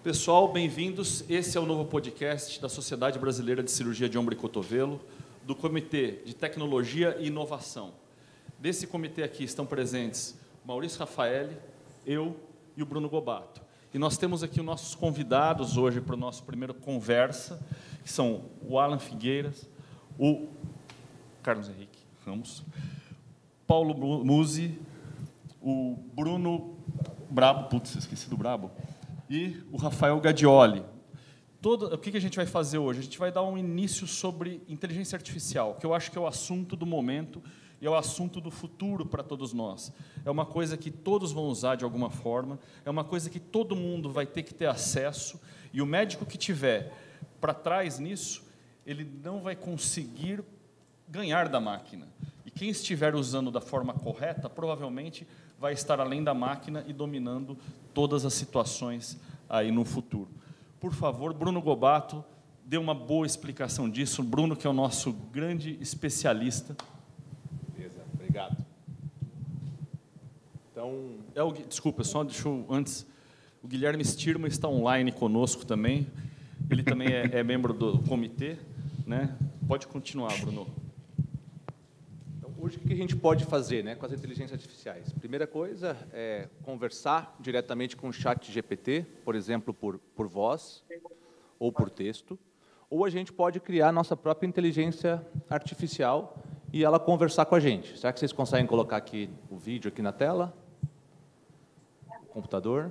Pessoal, bem-vindos. Esse é o novo podcast da Sociedade Brasileira de Cirurgia de Ombro e Cotovelo, do Comitê de Tecnologia e Inovação. Desse comitê aqui estão presentes Maurício Raffaelli, eu e o Bruno Gobato. E nós temos aqui os nossos convidados hoje para o nosso primeiro conversa, que são o Alan Figueiras, o Carlos Henrique Ramos, Paulo Musi, o Bruno Brabo, putz, esqueci do Brabo, e o Rafael Gadioli. O que a gente vai fazer hoje? A gente vai dar um início sobre inteligência artificial, que eu acho que é o assunto do momento e é o assunto do futuro para todos nós. É uma coisa que todos vão usar de alguma forma, é uma coisa que todo mundo vai ter que ter acesso, e o médico que tiver para trás nisso, ele não vai conseguir ganhar da máquina. E quem estiver usando da forma correta, provavelmente vai estar além da máquina e dominando todas as situações aí no futuro. Por favor, Bruno Gobato, dê uma boa explicação disso. Bruno, que é o nosso grande especialista. Beleza, obrigado. Então... Desculpa, só deixa eu, antes, o Guilherme Stirma está online conosco também. Ele também é membro do comitê, né? Pode continuar, Bruno. Hoje, o que a gente pode fazer, né, com as inteligências artificiais? Primeira coisa é conversar diretamente com o chat GPT, por exemplo, por voz ou por texto, ou a gente pode criar nossa própria inteligência artificial e ela conversar com a gente. Será que vocês conseguem colocar aqui o vídeo aqui na tela? O computador?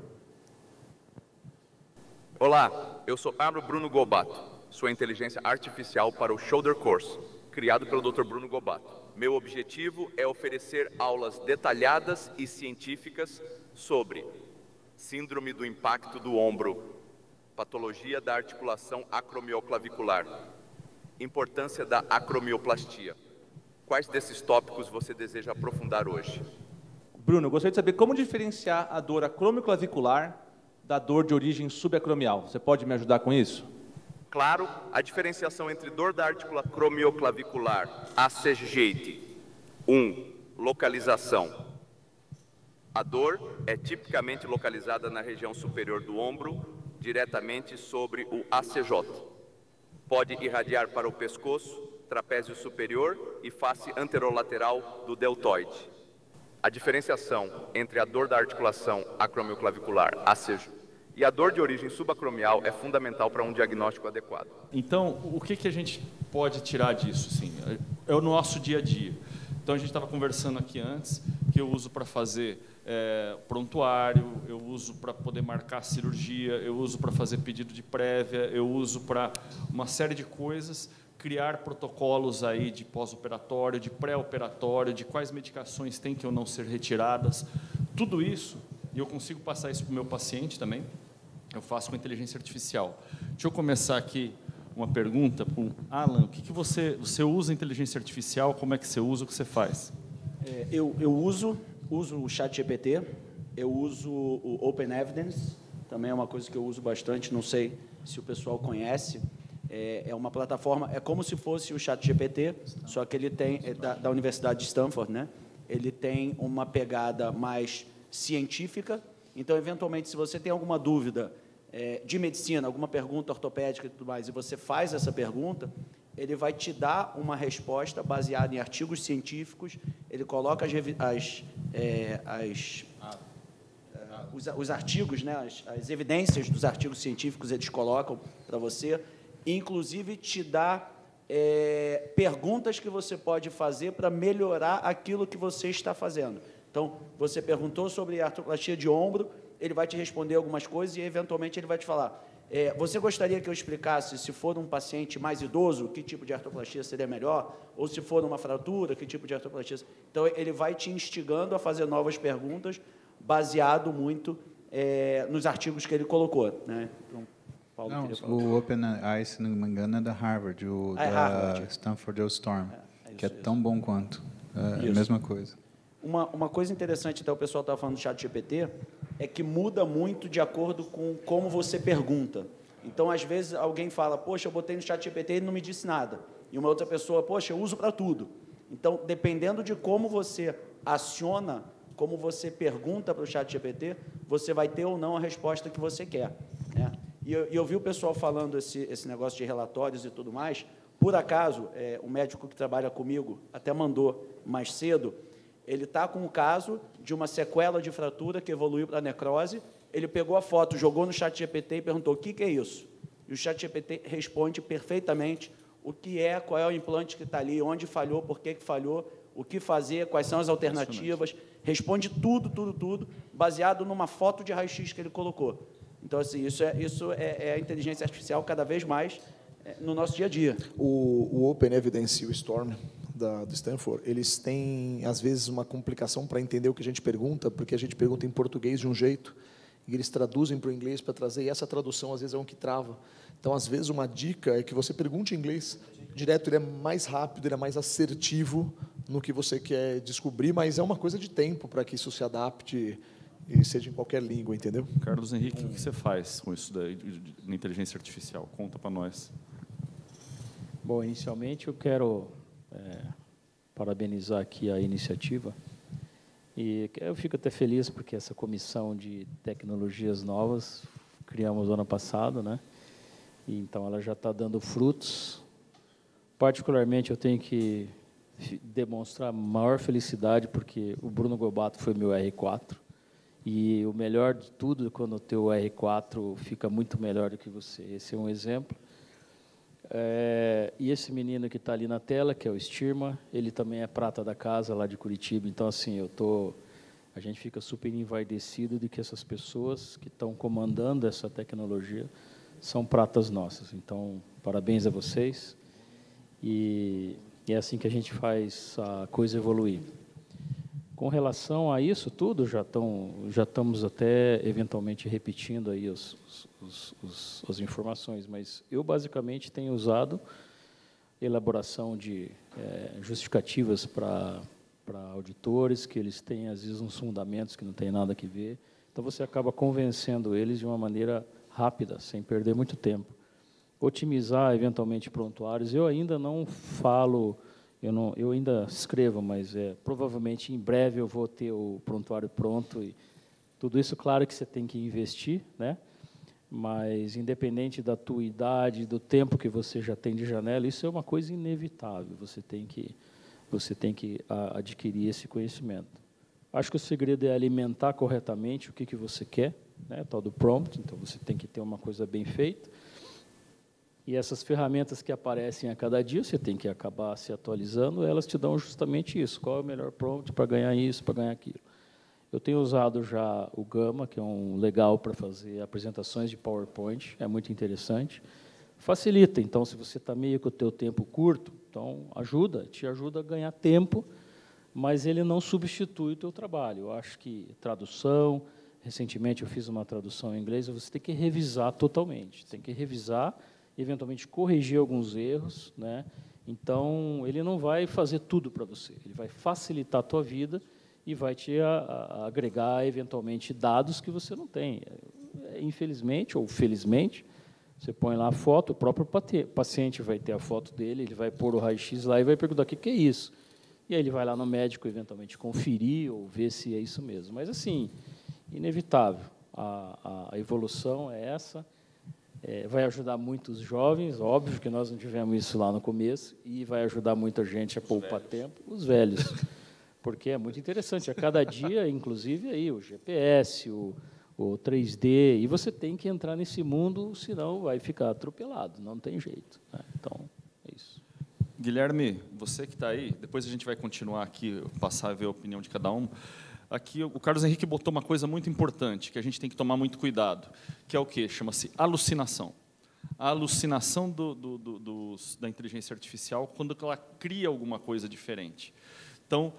Olá, eu sou Pablo Bruno Gobato, sua inteligência artificial para o Shoulder Course, criado pelo Dr. Bruno Gobato. Meu objetivo é oferecer aulas detalhadas e científicas sobre síndrome do impacto do ombro, patologia da articulação acromioclavicular, importância da acromioplastia. Quais desses tópicos você deseja aprofundar hoje? Bruno, eu gostaria de saber como diferenciar a dor acromioclavicular da dor de origem subacromial. Você pode me ajudar com isso? Claro, a diferenciação entre dor da articulação acromioclavicular, ACGEIT. 1. Localização. A dor é tipicamente localizada na região superior do ombro, diretamente sobre o ACJ. Pode irradiar para o pescoço, trapézio superior e face anterolateral do deltoide. A diferenciação entre a dor da articulação acromioclavicular, ACJ, e a dor de origem subacromial é fundamental para um diagnóstico adequado. Então, o que a gente pode tirar disso? Sim, é o nosso dia a dia. Então, a gente estava conversando aqui antes, que eu uso para fazer prontuário, eu uso para poder marcar cirurgia, eu uso para fazer pedido de prévia, eu uso para uma série de coisas, criar protocolos aí de pós-operatório, de pré-operatório, de quais medicações têm que ou não ser retiradas. Tudo isso, e eu consigo passar isso para o meu paciente também, eu faço com inteligência artificial. Deixa eu começar aqui uma pergunta para o Alan. O que você usa inteligência artificial? Como é que você usa? O que você faz? Eu uso o ChatGPT, eu uso o Open Evidence, também é uma coisa que eu uso bastante, não sei se o pessoal conhece. É uma plataforma, é como se fosse o ChatGPT, só que ele tem, da Universidade de Stanford, né? Ele tem uma pegada mais científica. Então, eventualmente, se você tem alguma dúvida de medicina, alguma pergunta ortopédica e tudo mais, e você faz essa pergunta, ele vai te dar uma resposta baseada em artigos científicos, ele coloca os artigos, né, as evidências dos artigos científicos, eles colocam para você, e, inclusive, te dá perguntas que você pode fazer para melhorar aquilo que você está fazendo. Então, você perguntou sobre artroplastia de ombro, ele vai te responder algumas coisas e, eventualmente, ele vai te falar, você gostaria que eu explicasse, se for um paciente mais idoso, que tipo de artroplastia seria melhor? Ou, se for uma fratura, que tipo de artroplastia? Então, ele vai te instigando a fazer novas perguntas, baseado muito nos artigos que ele colocou, né? Então, Paulo, o OpenAI, se não me engano, é da Harvard, da Harvard. Stanford é o Storm, que é tão bom quanto. É a mesma coisa. Uma coisa interessante, até o pessoal estava falando do ChatGPT, é que muda muito de acordo com como você pergunta. Então, às vezes, alguém fala, poxa, eu botei no ChatGPT e ele não me disse nada. E uma outra pessoa, poxa, eu uso para tudo. Então, dependendo de como você aciona, como você pergunta para o ChatGPT, você vai ter ou não a resposta que você quer, né? E eu vi o pessoal falando esse negócio de relatórios e tudo mais. Por acaso, o médico que trabalha comigo até mandou mais cedo, ele está com um caso de uma sequela de fratura que evoluiu para necrose. Ele pegou a foto, jogou no ChatGPT e perguntou: o que é isso? E o ChatGPT responde perfeitamente o que é, qual é o implante que está ali, onde falhou, por que falhou, o que fazer, quais são as alternativas. Responde tudo, baseado numa foto de raio-x que ele colocou. Então, assim, isso é a inteligência artificial cada vez mais no nosso dia a dia. O Open Evidence e o Storm do Stanford, eles têm, às vezes, uma complicação para entender o que a gente pergunta, porque a gente pergunta em português de um jeito, e eles traduzem para o inglês para trazer, e essa tradução, às vezes, é um que trava. Então, às vezes, uma dica é que você pergunte em inglês direto, ele é mais rápido, ele é mais assertivo no que você quer descobrir, mas é uma coisa de tempo para que isso se adapte e seja em qualquer língua, entendeu? Carlos Henrique, o que você faz com isso daí, de inteligência artificial? Conta para nós. Bom, inicialmente eu quero parabenizar aqui a iniciativa, e eu fico até feliz porque essa comissão de tecnologias novas criamos no ano passado, né? E então ela já está dando frutos. Particularmente eu tenho que demonstrar maior felicidade porque o Bruno Gobato foi meu R4, e o melhor de tudo é quando o teu R4 fica muito melhor do que você. Esse é um exemplo. E esse menino que está ali na tela, que é o Stirma, ele também é prata da casa lá de Curitiba. Então, assim, a gente fica super envaidecido de que essas pessoas que estão comandando essa tecnologia são pratas nossas. Então, parabéns a vocês. E é assim que a gente faz a coisa evoluir. Com relação a isso tudo, já estamos até eventualmente repetindo aí as informações, mas eu basicamente tenho usado elaboração de justificativas para auditores, que eles têm às vezes uns fundamentos que não tem nada a ver. Então você acaba convencendo eles de uma maneira rápida, sem perder muito tempo. Otimizar eventualmente prontuários. Eu ainda não falo. Eu ainda escrevo, mas provavelmente em breve eu vou ter o prontuário pronto, e tudo isso, claro que você tem que investir, né? Mas independente da tua idade, do tempo que você já tem de janela, isso é uma coisa inevitável. Você tem que adquirir esse conhecimento. Acho que o segredo é alimentar corretamente o que você quer, né? Tal do prompt. Então você tem que ter uma coisa bem feita. E essas ferramentas que aparecem a cada dia, você tem que acabar se atualizando, elas te dão justamente isso. Qual é o melhor prompt para ganhar isso, para ganhar aquilo? Eu tenho usado já o Gama, que é um legal para fazer apresentações de PowerPoint, é muito interessante. Facilita, então, se você está meio com o teu tempo curto, então te ajuda a ganhar tempo, mas ele não substitui o teu trabalho. Eu acho que tradução, recentemente eu fiz uma tradução em inglês, você tem que revisar totalmente, tem que revisar, eventualmente corrigir alguns erros, né? Então, ele não vai fazer tudo para você, ele vai facilitar a tua vida e vai te agregar, eventualmente, dados que você não tem. Infelizmente, ou felizmente, você põe lá a foto, o próprio paciente vai ter a foto dele, ele vai pôr o raio-x lá e vai perguntar: o que é isso? E aí ele vai lá no médico, eventualmente, conferir ou ver se é isso mesmo. Mas, assim, inevitável. A evolução é essa. Vai ajudar muitos jovens, óbvio que nós não tivemos isso lá no começo, e vai ajudar muita gente a poupar tempo, os velhos, porque é muito interessante. A cada dia, inclusive, aí, o GPS, o 3D, e você tem que entrar nesse mundo, senão vai ficar atropelado, não tem jeito, né? Então, é isso. Guilherme, você que está aí, depois a gente vai continuar aqui, passar a ver a opinião de cada um. Aqui o Carlos Henrique botou uma coisa muito importante, que a gente tem que tomar muito cuidado, que é o quê? Chama-se alucinação. A alucinação da inteligência artificial quando ela cria alguma coisa diferente. Então,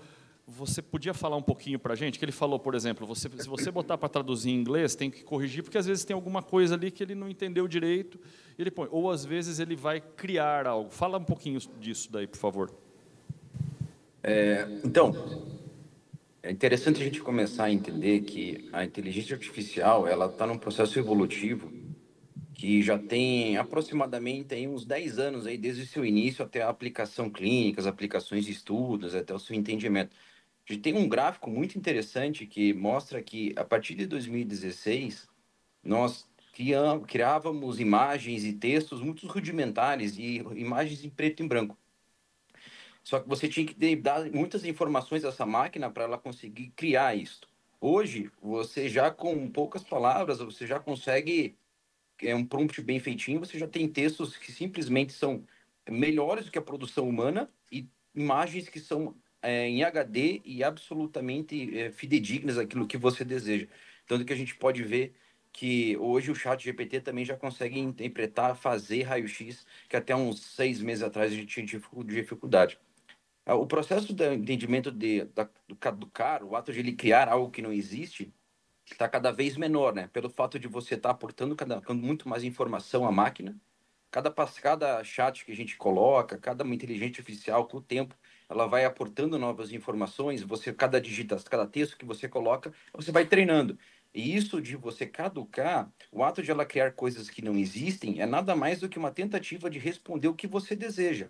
você podia falar um pouquinho para a gente? Que ele falou, por exemplo, se você botar para traduzir em inglês, tem que corrigir, porque às vezes tem alguma coisa ali que ele não entendeu direito, ele põe, ou às vezes ele vai criar algo. Fala um pouquinho disso daí, por favor. Então, é interessante a gente começar a entender que a inteligência artificial ela está num processo evolutivo que já tem aproximadamente aí uns 10 anos, aí, desde o seu início até a aplicação clínica, as aplicações de estudos, até o seu entendimento. A gente tem um gráfico muito interessante que mostra que, a partir de 2016, nós criávamos imagens e textos muito rudimentares e imagens em preto e branco. Só que você tinha que dar muitas informações a essa máquina para ela conseguir criar isso. Hoje, você já com poucas palavras, você já consegue um prompt bem feitinho, você já tem textos que simplesmente são melhores do que a produção humana e imagens que são em HD e absolutamente fidedignas àquilo que você deseja. Tanto que a gente pode ver que hoje o ChatGPT também já consegue interpretar, fazer raio-x, que até uns 6 meses atrás a gente tinha dificuldade. O processo de entendimento do caducar, o ato de ele criar algo que não existe, está cada vez menor, né? Pelo fato de você estar aportando muito mais informação à máquina. Cada chat que a gente coloca, cada inteligência artificial, com o tempo, ela vai aportando novas informações. Cada texto que você coloca, você vai treinando. E isso de você caducar, o ato de ela criar coisas que não existem, é nada mais do que uma tentativa de responder o que você deseja.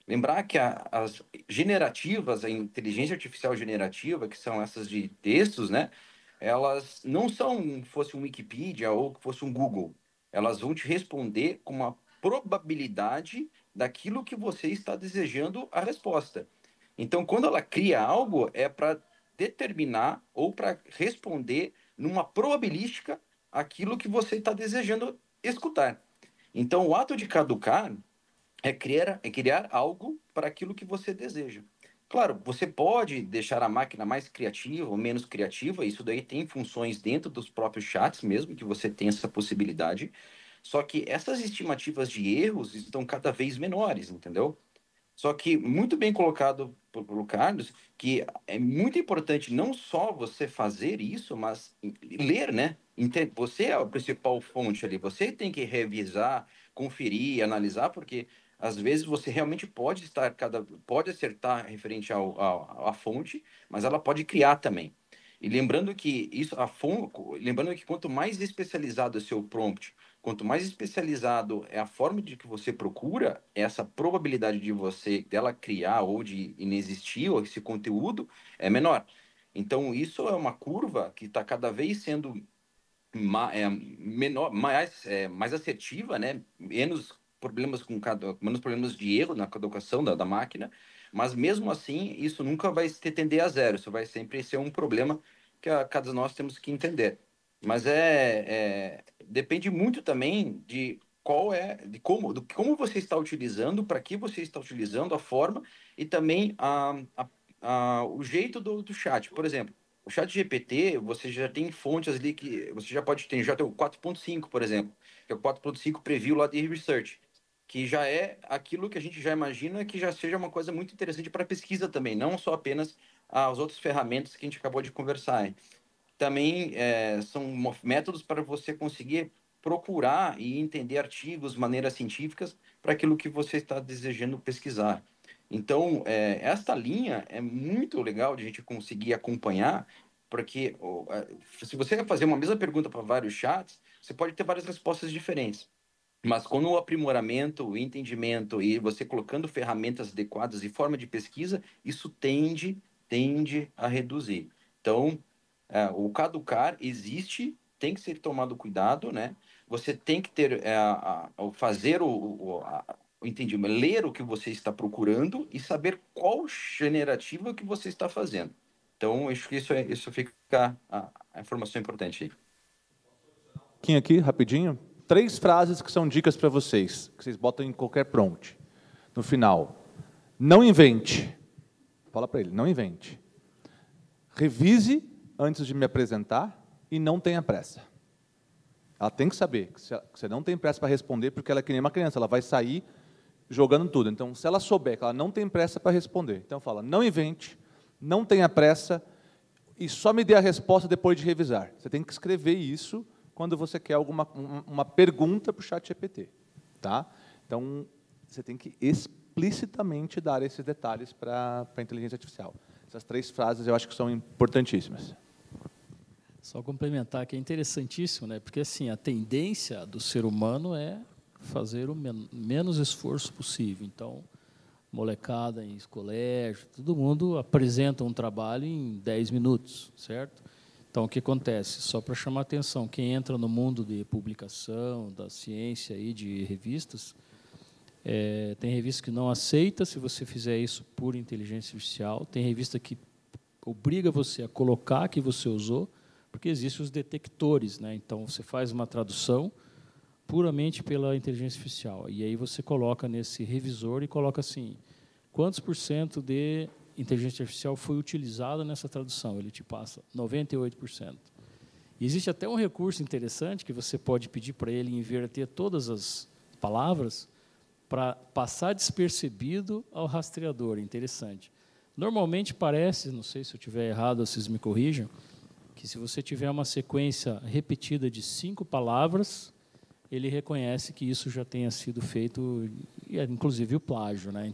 Lembrar que as generativas, a inteligência artificial generativa, que são essas de textos, né? Elas não são, fosse um Wikipedia ou que fosse um Google. Elas vão te responder com uma probabilidade daquilo que você está desejando a resposta. Então, quando ela cria algo, é para determinar ou para responder numa probabilística aquilo que você está desejando escutar. Então, o ato de caducar é criar algo para aquilo que você deseja. Claro, você pode deixar a máquina mais criativa ou menos criativa, isso daí tem funções dentro dos próprios chats mesmo, que você tem essa possibilidade, só que essas estimativas de erros estão cada vez menores, entendeu? Só que, muito bem colocado pelo Carlos, que é muito importante não só você fazer isso, mas ler, né? Você é a principal fonte ali, você tem que revisar, conferir, analisar, porque às vezes você realmente pode acertar referente à fonte, mas ela pode criar também. E lembrando que lembrando que quanto mais especializado é o seu prompt, quanto mais especializado é a forma de que você procura, essa probabilidade dela criar ou de inexistir ou esse conteúdo é menor. Então, isso é uma curva que está cada vez sendo mais assertiva, né? Menos problemas de erro na caducação da máquina, mas mesmo assim, isso nunca vai tender a zero, isso vai sempre ser um problema que cada um de nós temos que entender. Mas depende muito também de como você está utilizando, para que você está utilizando, a forma e também o jeito do chat. Por exemplo, o chat GPT, você já tem fontes ali que você já pode ter, já tem o 4.5, por exemplo, que é o 4.5 preview lá de research, que já é aquilo que a gente já imagina que já seja uma coisa muito interessante para pesquisa também, não só apenas as outras ferramentas que a gente acabou de conversar, hein? Também são métodos para você conseguir procurar e entender artigos, maneiras científicas para aquilo que você está desejando pesquisar. Então, esta linha é muito legal de a gente conseguir acompanhar, porque se você vai fazer uma mesma pergunta para vários chats, você pode ter várias respostas diferentes. Mas com o aprimoramento, o entendimento e você colocando ferramentas adequadas e forma de pesquisa, isso tende a reduzir. Então, o caducar existe, tem que ser tomado cuidado, né? Você tem que ter, fazer o entendimento, ler o que você está procurando e saber qual generativa que você está fazendo. Então, acho que isso fica a informação importante aí. Aqui, rapidinho. 3 frases que são dicas para vocês, que vocês botam em qualquer prompt. No final, não invente. Fala para ele, não invente. Revise antes de me apresentar e não tenha pressa. Ela tem que saber que você não tem pressa para responder, porque ela é que nem uma criança, ela vai sair jogando tudo. Então, se ela souber que ela não tem pressa para responder, então fala, não invente, não tenha pressa e só me dê a resposta depois de revisar. Você tem que escrever isso quando você quer uma pergunta para o ChatGPT. Tá? Então, você tem que explicitamente dar esses detalhes para a inteligência artificial. Essas 3 frases eu acho que são importantíssimas. Só complementar que é interessantíssimo, né? Porque assim, a tendência do ser humano é fazer o menos esforço possível. Então, molecada em colégio, todo mundo apresenta um trabalho em 10 minutos, certo? Então, o que acontece? Só para chamar a atenção, quem entra no mundo de publicação, da ciência e de revistas, tem revista que não aceita se você fizer isso por inteligência artificial, tem revista que obriga você a colocar que você usou, porque existem os detectores, né? Então, você faz uma tradução puramente pela inteligência artificial, e aí você coloca nesse revisor e coloca assim, quantos % de inteligência artificial foi utilizado nessa tradução? Ele te passa 98%. E existe até um recurso interessante que você pode pedir para ele inverter todas as palavras para passar despercebido ao rastreador. Interessante. Normalmente parece, não sei se eu estiver errado, vocês me corrijam, que se você tiver uma sequência repetida de 5 palavras, ele reconhece que isso já tenha sido feito, inclusive o plágio, né?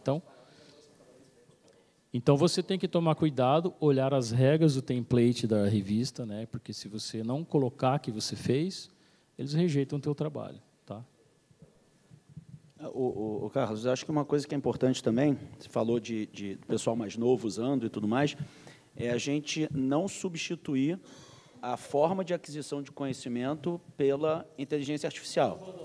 Então você tem que tomar cuidado, olhar as regras do template da revista, né? Porque se você não colocar que você fez, eles rejeitam o teu trabalho, tá? O Carlos, eu acho que uma coisa que é importante também, você falou de pessoal mais novo usando e tudo mais, é a gente não substituir a forma de aquisição de conhecimento pela inteligência artificial.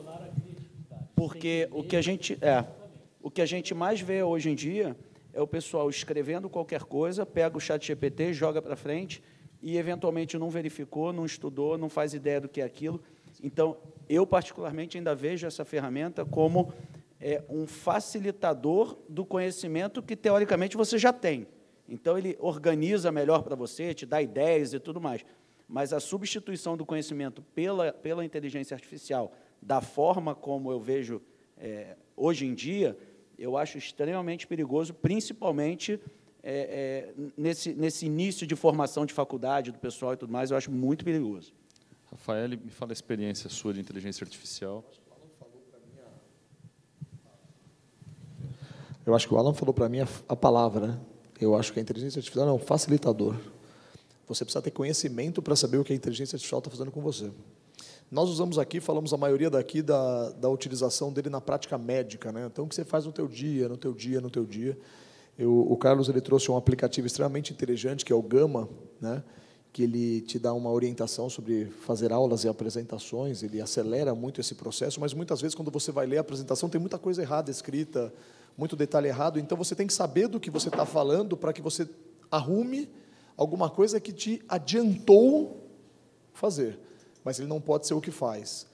Porque o que a gente mais vê hoje em dia é o pessoal escrevendo qualquer coisa, pega o ChatGPT, joga para frente e, eventualmente, não verificou, não estudou, não faz ideia do que é aquilo. Então, eu, particularmente, ainda vejo essa ferramenta como um facilitador do conhecimento que, teoricamente, você já tem. Então, ele organiza melhor para você, te dá ideias e tudo mais. Mas a substituição do conhecimento pela inteligência artificial, da forma como eu vejo hoje em dia, eu acho extremamente perigoso, principalmente nesse início de formação de faculdade do pessoal e tudo mais, eu acho muito perigoso. Rafael, me fala a experiência sua de inteligência artificial. Eu acho que o Alan falou para mim a palavra, né? Eu acho que a inteligência artificial é um facilitador. Você precisa ter conhecimento para saber o que a inteligência artificial está fazendo com você. Nós usamos aqui, falamos a maioria daqui da utilização dele na prática médica, né? Então, o que você faz no teu dia. O Carlos ele trouxe um aplicativo extremamente inteligente, que é o Gama, né? Que ele te dá uma orientação sobre fazer aulas e apresentações, ele acelera muito esse processo, mas muitas vezes, quando você vai ler a apresentação, tem muita coisa errada escrita, muito detalhe errado, então você tem que saber do que você está falando para que você arrume alguma coisa que te adiantou fazer. Mas ele não pode ser o que faz.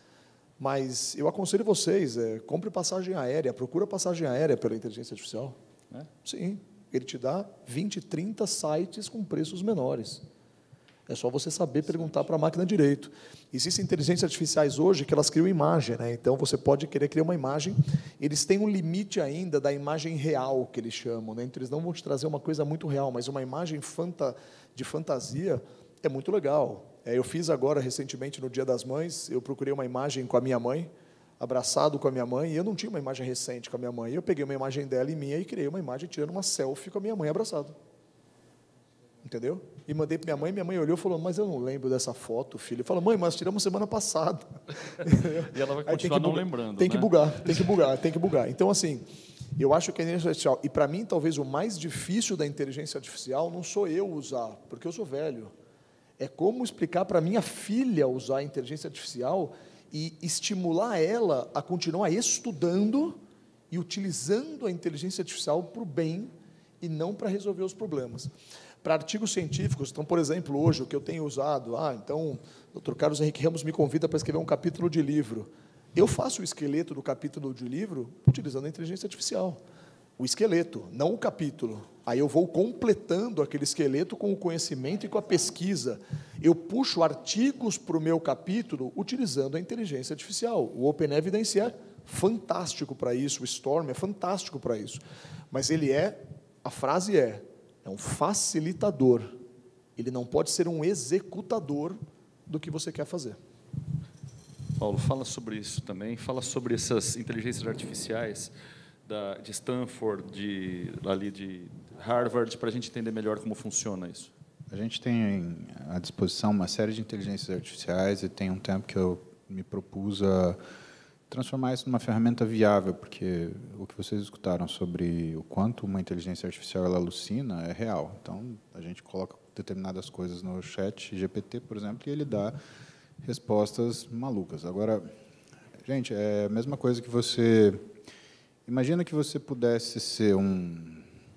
Mas eu aconselho vocês, compre passagem aérea, procura passagem aérea pela inteligência artificial. Sim, ele te dá 20, 30 sites com preços menores. É só você saber perguntar para a máquina direito. Existem inteligências artificiais hoje que elas criam imagem, né? Então, você pode querer criar uma imagem, eles têm um limite ainda da imagem real, que eles chamam, né? Então, eles não vão te trazer uma coisa muito real, mas uma imagem de fantasia é muito legal. Eu fiz agora, recentemente, no Dia das Mães, eu procurei uma imagem com a minha mãe, abraçado com a minha mãe, e eu não tinha uma imagem recente com a minha mãe. Eu peguei uma imagem dela e minha e criei uma imagem tirando uma selfie com a minha mãe abraçado. Entendeu? E mandei para minha mãe olhou e falou, mas eu não lembro dessa foto, filho. Eu falo, mãe, mas tiramos semana passada. E ela vai continuar não lembrando, tem que bugar. Então, assim, eu acho que a inteligência artificial, e para mim, talvez o mais difícil da inteligência artificial não sou eu usar, porque eu sou velho. É como explicar para minha filha usar a inteligência artificial e estimular ela a continuar estudando e utilizando a inteligência artificial para o bem e não para resolver os problemas. Para artigos científicos, então, por exemplo, hoje, o que eu tenho usado, então, o Dr. Carlos Henrique Ramos me convida para escrever um capítulo de livro. Eu faço o esqueleto do capítulo de livro utilizando a inteligência artificial. O esqueleto, não o capítulo. Aí eu vou completando aquele esqueleto com o conhecimento e com a pesquisa. Eu puxo artigos para o meu capítulo utilizando a inteligência artificial. O Open Evidence é fantástico para isso, o Storm é fantástico para isso. Mas a frase é um facilitador. Ele não pode ser um executador do que você quer fazer. Paulo, fala sobre isso também, fala sobre essas inteligências artificiais de Stanford, de Harvard, para a gente entender melhor como funciona isso. A gente tem à disposição uma série de inteligências artificiais e tem um tempo que eu me propus a transformar isso numa ferramenta viável, porque o que vocês escutaram sobre o quanto uma inteligência artificial ela alucina é real. Então, a gente coloca determinadas coisas no chat GPT, por exemplo, e ele dá respostas malucas. Agora, gente, é a mesma coisa que você... Imagina que você pudesse ser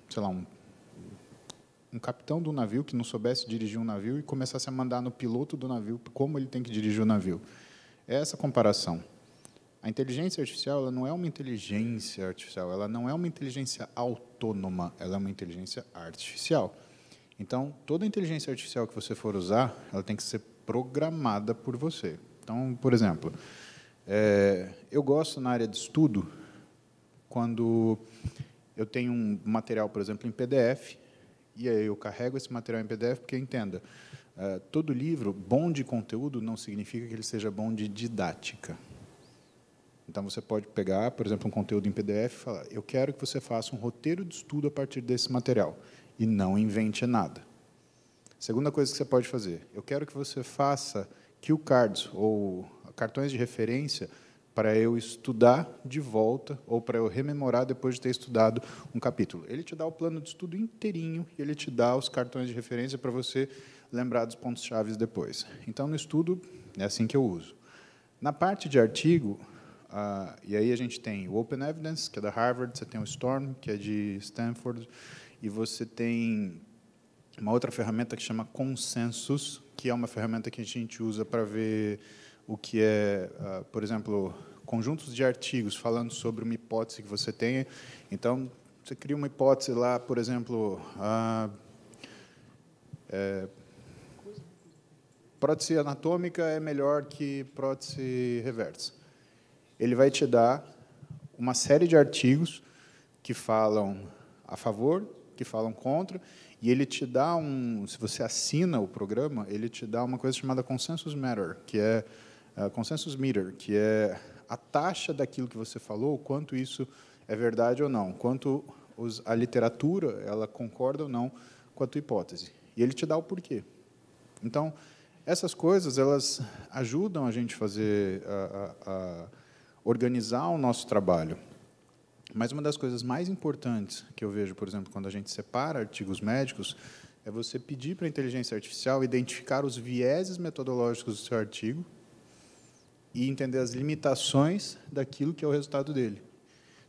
sei lá, um capitão do navio que não soubesse dirigir um navio e começasse a mandar no piloto do navio como ele tem que dirigir o navio. É essa comparação. A inteligência artificial, ela não é uma inteligência artificial, ela não é uma inteligência autônoma, ela é uma inteligência artificial. Então, toda inteligência artificial que você for usar, ela tem que ser programada por você. Então, por exemplo, eu gosto na área de estudo, quando eu tenho um material, por exemplo, em PDF, e aí eu carrego esse material em PDF, porque, entenda, todo livro bom de conteúdo não significa que ele seja bom de didática. Então, você pode pegar, por exemplo, um conteúdo em PDF e falar, eu quero que você faça um roteiro de estudo a partir desse material, e não invente nada. Segunda coisa que você pode fazer, eu quero que você faça cue cards, ou cartões de referência, para eu estudar de volta, ou para eu rememorar depois de ter estudado um capítulo. Ele te dá o plano de estudo inteirinho, e ele te dá os cartões de referência para você lembrar dos pontos-chave depois. Então, no estudo, é assim que eu uso. Na parte de artigo, e aí a gente tem o Open Evidence, que é da Harvard, você tem o Storm, que é de Stanford, e você tem uma outra ferramenta que chama Consensus, que é uma ferramenta que a gente usa para ver o que é, por exemplo, conjuntos de artigos falando sobre uma hipótese que você tenha. Então, você cria uma hipótese lá, por exemplo, prótese anatômica é melhor que prótese reversa. Ele vai te dar uma série de artigos que falam a favor, que falam contra, e ele te dá se você assina o programa, ele te dá uma coisa chamada Consensus Meter, que é a taxa daquilo que você falou, quanto isso é verdade ou não, quanto a literatura ela concorda ou não com a tua hipótese. E ele te dá o porquê. Então, essas coisas elas ajudam a gente fazer a organizar o nosso trabalho. Mas uma das coisas mais importantes que eu vejo, por exemplo, quando a gente separa artigos médicos, é você pedir para a inteligência artificial identificar os vieses metodológicos do seu artigo e entender as limitações daquilo que é o resultado dele.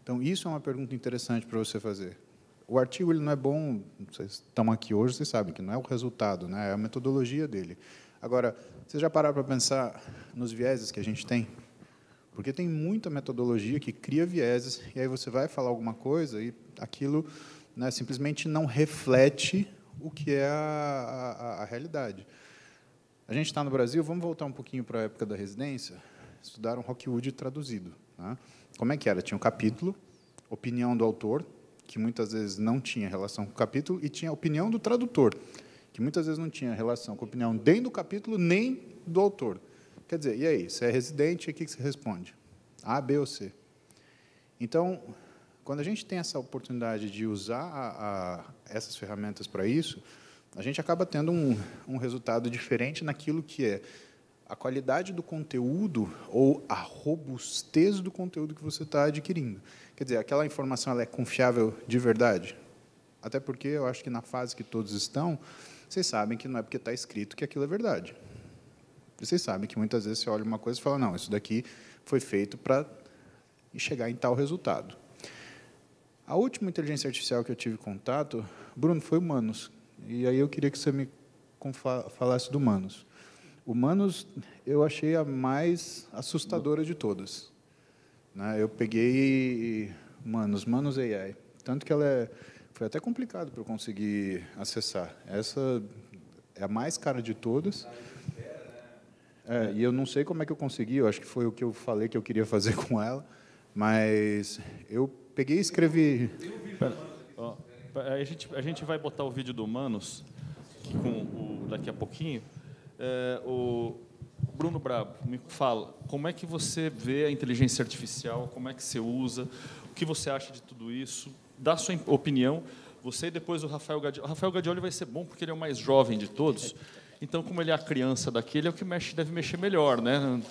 Então, isso é uma pergunta interessante para você fazer. O artigo ele não é bom, vocês estão aqui hoje, vocês sabem que não é o resultado, né? É a metodologia dele. Agora, vocês já pararam para pensar nos vieses que a gente tem? Porque tem muita metodologia que cria vieses, e aí você vai falar alguma coisa e aquilo, né, simplesmente não reflete o que é a realidade. A gente está no Brasil, vamos voltar um pouquinho para a época da residência, estudaram Rockwood traduzido. Né? Como é que era? Tinha um capítulo, opinião do autor, que muitas vezes não tinha relação com o capítulo, e tinha a opinião do tradutor, que muitas vezes não tinha relação com a opinião nem do capítulo, nem do autor. Quer dizer, e aí, você é residente, o que você responde? A, B ou C? Então, quando a gente tem essa oportunidade de usar essas ferramentas para isso, a gente acaba tendo um resultado diferente naquilo que é a qualidade do conteúdo ou a robustez do conteúdo que você está adquirindo. Quer dizer, aquela informação ela é confiável de verdade? Até porque eu acho que na fase que todos estão, vocês sabem que não é porque está escrito que aquilo é verdade. Vocês sabem que muitas vezes você olha uma coisa e fala, não, isso daqui foi feito para chegar em tal resultado. A última inteligência artificial que eu tive contato, Bruno, foi o Manus. E aí eu queria que você me falasse do Manus. O Manus eu achei a mais assustadora de todas. Né? Eu peguei Manus AI. Tanto que foi até complicado para eu conseguir acessar. Essa é a mais cara de todas. E eu não sei como é que eu consegui, eu acho que foi o que eu falei que eu queria fazer com ela, mas eu peguei e escrevi... A gente vai botar o vídeo do Manus daqui a pouquinho. O Bruno Brabo, me fala, como é que você vê a inteligência artificial, como é que você usa, o que você acha de tudo isso, dá a sua opinião, você e depois o Rafael Gadioli. O Rafael Gadioli vai ser bom porque ele é o mais jovem de todos. Então, como ele é a criança daqui, ele é o que deve mexer melhor, né?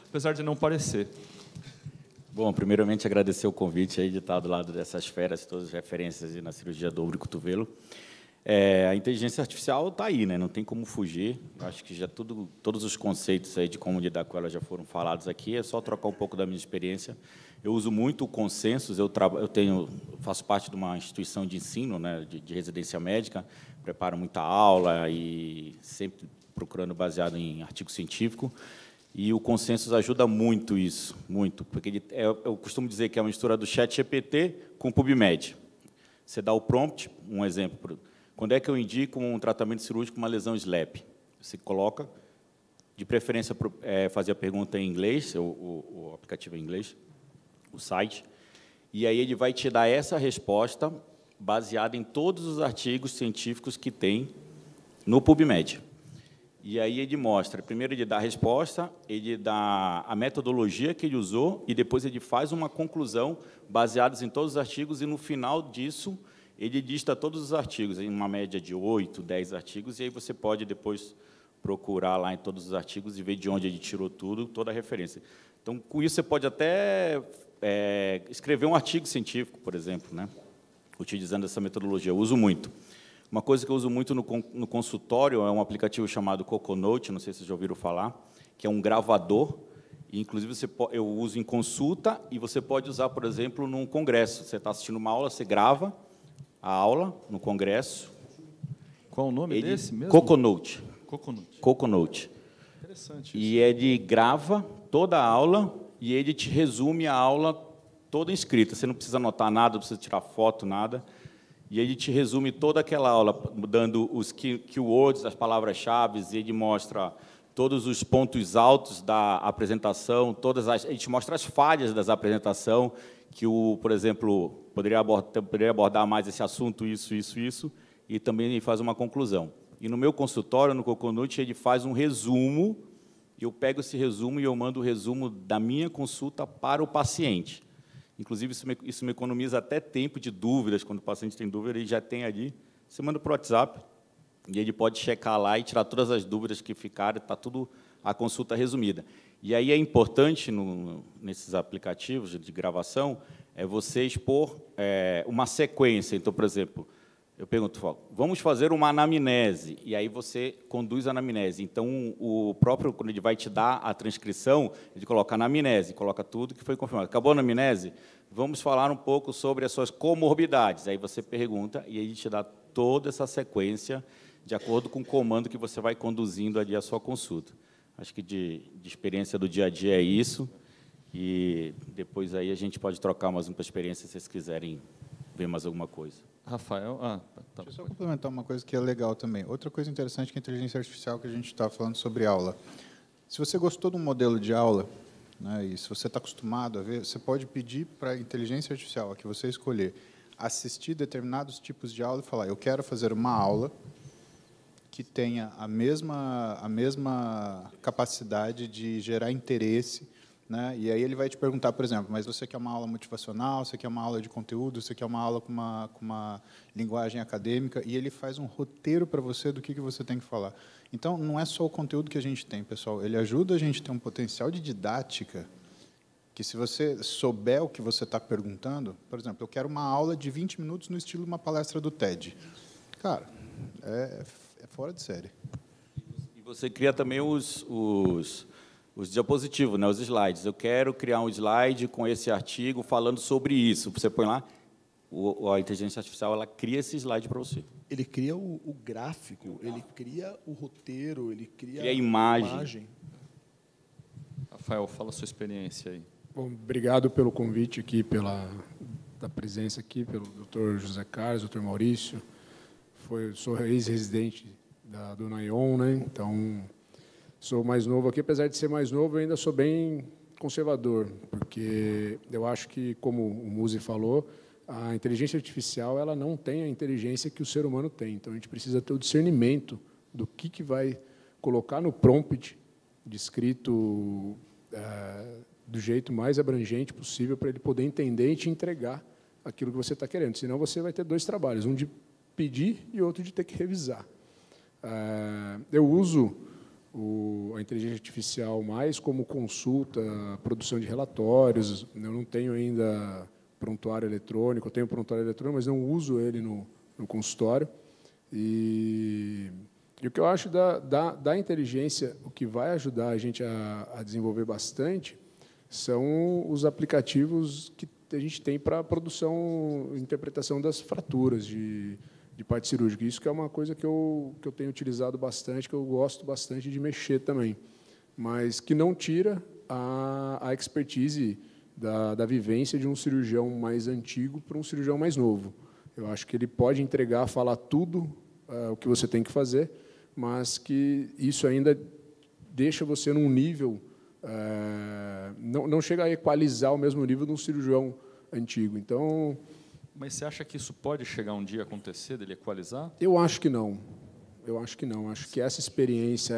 Apesar de não parecer. Bom, primeiramente, agradecer o convite aí de estar do lado dessas feras, todas as referências na cirurgia do ombro e cotovelo. A inteligência artificial está aí, né? Não tem como fugir. Eu acho que já todos os conceitos aí de como lidar com ela já foram falados aqui. É só trocar um pouco da minha experiência. Eu uso muito o Consensus. Eu faço parte de uma instituição de ensino, né, de residência médica. Preparo muita aula e sempre procurando baseado em artigo científico. E o Consensus ajuda muito isso, muito, porque eu costumo dizer que é uma mistura do ChatGPT com o PubMed. Você dá o prompt, um exemplo. Quando é que eu indico um tratamento cirúrgico uma lesão SLAP? Você coloca, de preferência, fazer a pergunta em inglês, o aplicativo em inglês, o site, e aí ele vai te dar essa resposta baseada em todos os artigos científicos que tem no PubMed. E aí ele mostra, primeiro ele dá a resposta, ele dá a metodologia que ele usou, e depois ele faz uma conclusão baseada em todos os artigos, e no final disso, ele lista todos os artigos, em uma média de 8, 10 artigos, e aí você pode depois procurar lá em todos os artigos e ver de onde ele tirou tudo, toda a referência. Então, com isso, você pode até escrever um artigo científico, por exemplo, né, utilizando essa metodologia. Eu uso muito. Uma coisa que eu uso muito no consultório é um aplicativo chamado Coconote, não sei se vocês já ouviram falar, que é um gravador, e, inclusive, eu uso em consulta, e você pode usar, por exemplo, num congresso. Você está assistindo uma aula, você grava a aula no congresso. Qual o nome desse mesmo? Coconote. Coconote. Coconote. Interessante isso. E ele grava toda a aula e ele te resume a aula toda escrita. Você não precisa anotar nada, não precisa tirar foto, nada. E ele te resume toda aquela aula, dando os keywords, as palavras-chave, e ele mostra todos os pontos altos da apresentação, ele te mostra as falhas da apresentação, que, por exemplo, poderia abordar mais esse assunto, isso, e também ele faz uma conclusão. E no meu consultório, no Coconut, ele faz um resumo, e eu pego esse resumo e eu mando o resumo da minha consulta para o paciente. Inclusive, isso me economiza até tempo de dúvidas. Quando o paciente tem dúvida, ele já tem ali. Você manda para o WhatsApp, e ele pode checar lá e tirar todas as dúvidas que ficaram, está tudo a consulta resumida. E aí é importante, nesses aplicativos de gravação, você expor uma sequência. Então, por exemplo, eu pergunto, vamos fazer uma anamnese, e aí você conduz a anamnese. Então, o próprio, quando ele vai te dar a transcrição, ele coloca anamnese, coloca tudo que foi confirmado. Acabou a anamnese? Vamos falar um pouco sobre as suas comorbidades. Aí você pergunta, e ele te dá toda essa sequência, de acordo com o comando que você vai conduzindo ali a sua consulta. Acho que de experiência do dia a dia é isso, e depois aí a gente pode trocar mais uma experiência se vocês quiserem ver mais alguma coisa. Rafael, Deixa eu só complementar uma coisa que é legal também. Outra coisa interessante que é a inteligência artificial, que a gente está falando sobre aula. Se você gostou de um modelo de aula, né, e se você está acostumado a ver, você pode pedir para a inteligência artificial, a que você escolher, assistir determinados tipos de aula e falar, eu quero fazer uma aula que tenha a mesma capacidade de gerar interesse, né? E aí ele vai te perguntar, por exemplo, mas você quer uma aula motivacional, você quer uma aula de conteúdo, você quer uma aula com uma linguagem acadêmica, e ele faz um roteiro para você do que você tem que falar. Então, não é só o conteúdo que a gente tem, pessoal, ele ajuda a gente a ter um potencial de didática, que se você souber o que você está perguntando, por exemplo, eu quero uma aula de 20 minutos no estilo de uma palestra do TED. Cara, é fora de série. E você cria também os diapositivos, né, os slides. Eu quero criar um slide com esse artigo falando sobre isso. Você põe lá, a inteligência artificial ela cria esse slide para você. Ele cria o gráfico, ele cria o roteiro, ele cria a imagem. Rafael, fala a sua experiência aí. Bom, obrigado pelo convite aqui, da presença aqui, pelo Dr. José Carlos, Dr. Maurício. Sou ex-residente do NAION, né? Então, sou mais novo aqui. Apesar de ser mais novo, eu ainda sou bem conservador, porque eu acho que, como o Musi falou, a inteligência artificial ela não tem a inteligência que o ser humano tem. Então, a gente precisa ter o discernimento do que vai colocar no prompt descrito do jeito mais abrangente possível para ele poder entender e te entregar aquilo que você está querendo. Senão, você vai ter dois trabalhos, um de pedir e outro de ter que revisar. Eu uso a inteligência artificial mais como consulta, produção de relatórios. Eu não tenho ainda prontuário eletrônico, eu tenho prontuário eletrônico, mas não uso ele no consultório. E o que eu acho da inteligência, o que vai ajudar a gente a desenvolver bastante, são os aplicativos que a gente tem para a produção e interpretação das fraturas de parte cirúrgica. Isso que é uma coisa que eu tenho utilizado bastante, que eu gosto bastante de mexer também, mas que não tira a expertise da vivência de um cirurgião mais antigo para um cirurgião mais novo. Eu acho que ele pode entregar, falar tudo o que você tem que fazer, mas que isso ainda deixa você num nível... não chega a equalizar o mesmo nível de um cirurgião antigo. Então... Mas você acha que isso pode chegar um dia a acontecer, dele equalizar? Eu acho que não. Eu acho que não. Acho que essa experiência,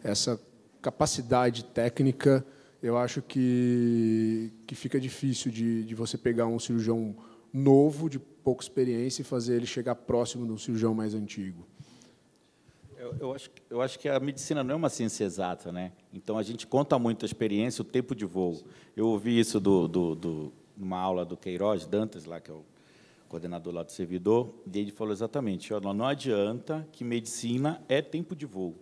essa capacidade técnica, eu acho que fica difícil de você pegar um cirurgião novo, de pouca experiência, e fazer ele chegar próximo de um cirurgião mais antigo. Eu acho que a medicina não é uma ciência exata, né? Então, a gente conta muito a experiência, o tempo de voo. Eu ouvi isso numa aula do Queiroz Dantas, lá, que é o coordenador lá do servidor, e ele falou exatamente, não adianta que medicina é tempo de voo.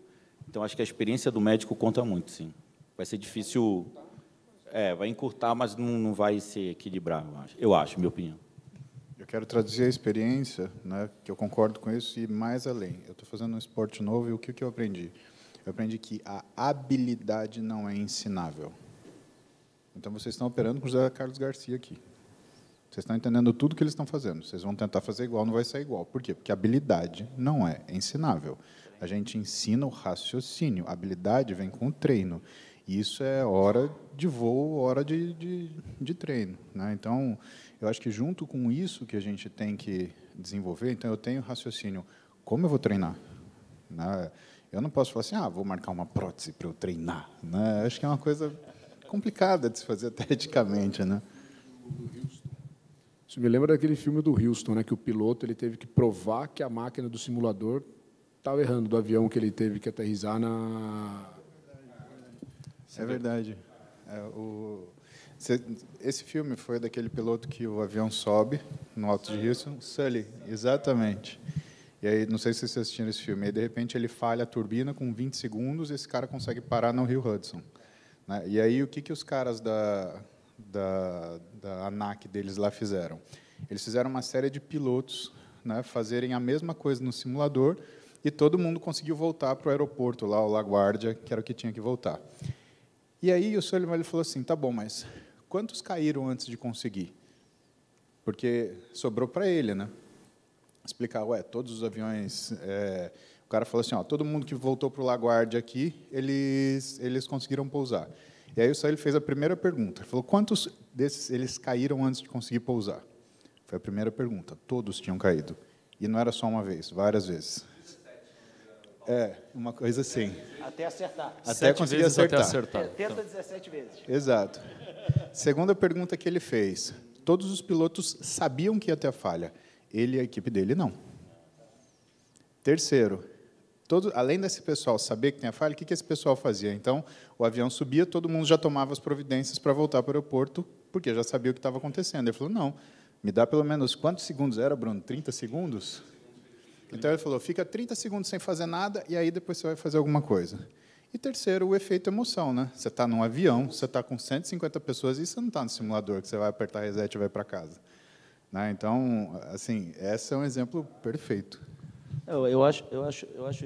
Então, acho que a experiência do médico conta muito, sim. Vai ser difícil... vai encurtar, mas não vai se equilibrar, eu acho, minha opinião. Eu quero traduzir a experiência, né, que eu concordo com isso, e mais além. Eu estou fazendo um esporte novo, e o que eu aprendi? Eu aprendi que a habilidade não é ensinável. Então, vocês estão operando com o José Carlos Garcia aqui. Vocês estão entendendo tudo que eles estão fazendo. Vocês vão tentar fazer igual, não vai sair igual. Por quê? Porque a habilidade não é ensinável. A gente ensina o raciocínio. A habilidade vem com o treino. E isso é hora de voo, hora de treino, né? Então, eu acho que junto com isso que a gente tem que desenvolver, então eu tenho raciocínio, como eu vou treinar? Né? Eu não posso falar assim, vou marcar uma prótese para eu treinar. Né? Acho que é uma coisa complicada de se fazer até eticamente, né? Isso me lembra daquele filme do Houston, né, que o piloto ele teve que provar que a máquina do simulador estava errando, do avião que ele teve que aterrissar na... É verdade. Esse filme foi daquele piloto que o avião sobe no alto de Houston, Sully, exatamente. E aí, não sei se vocês assistiram esse filme, aí, de repente, ele falha a turbina com 20 segundos e esse cara consegue parar no Rio Hudson. Né? E aí, o que os caras da ANAC deles lá fizeram? Eles fizeram uma série de pilotos, né, fazerem a mesma coisa no simulador e todo mundo conseguiu voltar para o aeroporto, lá, o LaGuardia, que era o que tinha que voltar. E aí o Sullivan ele falou assim, tá bom, mas quantos caíram antes de conseguir? Porque sobrou para ele, né? Explicar, todos os aviões... o cara falou assim, todo mundo que voltou para o LaGuardia aqui, eles conseguiram pousar. E aí o Sullivan fez a primeira pergunta. Ele falou, quantos desses eles caíram antes de conseguir pousar? Foi a primeira pergunta. Todos tinham caído. E não era só uma vez, várias vezes. Uma coisa assim. Até acertar. Até conseguir acertar. Tenta 17 vezes. Exato. Segunda pergunta que ele fez. Todos os pilotos sabiam que ia ter a falha. Ele e a equipe dele, não. Terceiro, além desse pessoal saber que tem a falha, o que esse pessoal fazia? Então, o avião subia, todo mundo já tomava as providências para voltar para o aeroporto, porque já sabia o que estava acontecendo. Ele falou, não, me dá pelo menos... Quantos segundos era, Bruno? 30 segundos? Então, ele falou, fica 30 segundos sem fazer nada, e aí depois você vai fazer alguma coisa. E terceiro, o efeito emoção, né? Você está num avião, você está com 150 pessoas, e você não está no simulador, que você vai apertar reset e vai para casa. Né? Então, assim, esse é um exemplo perfeito. Eu acho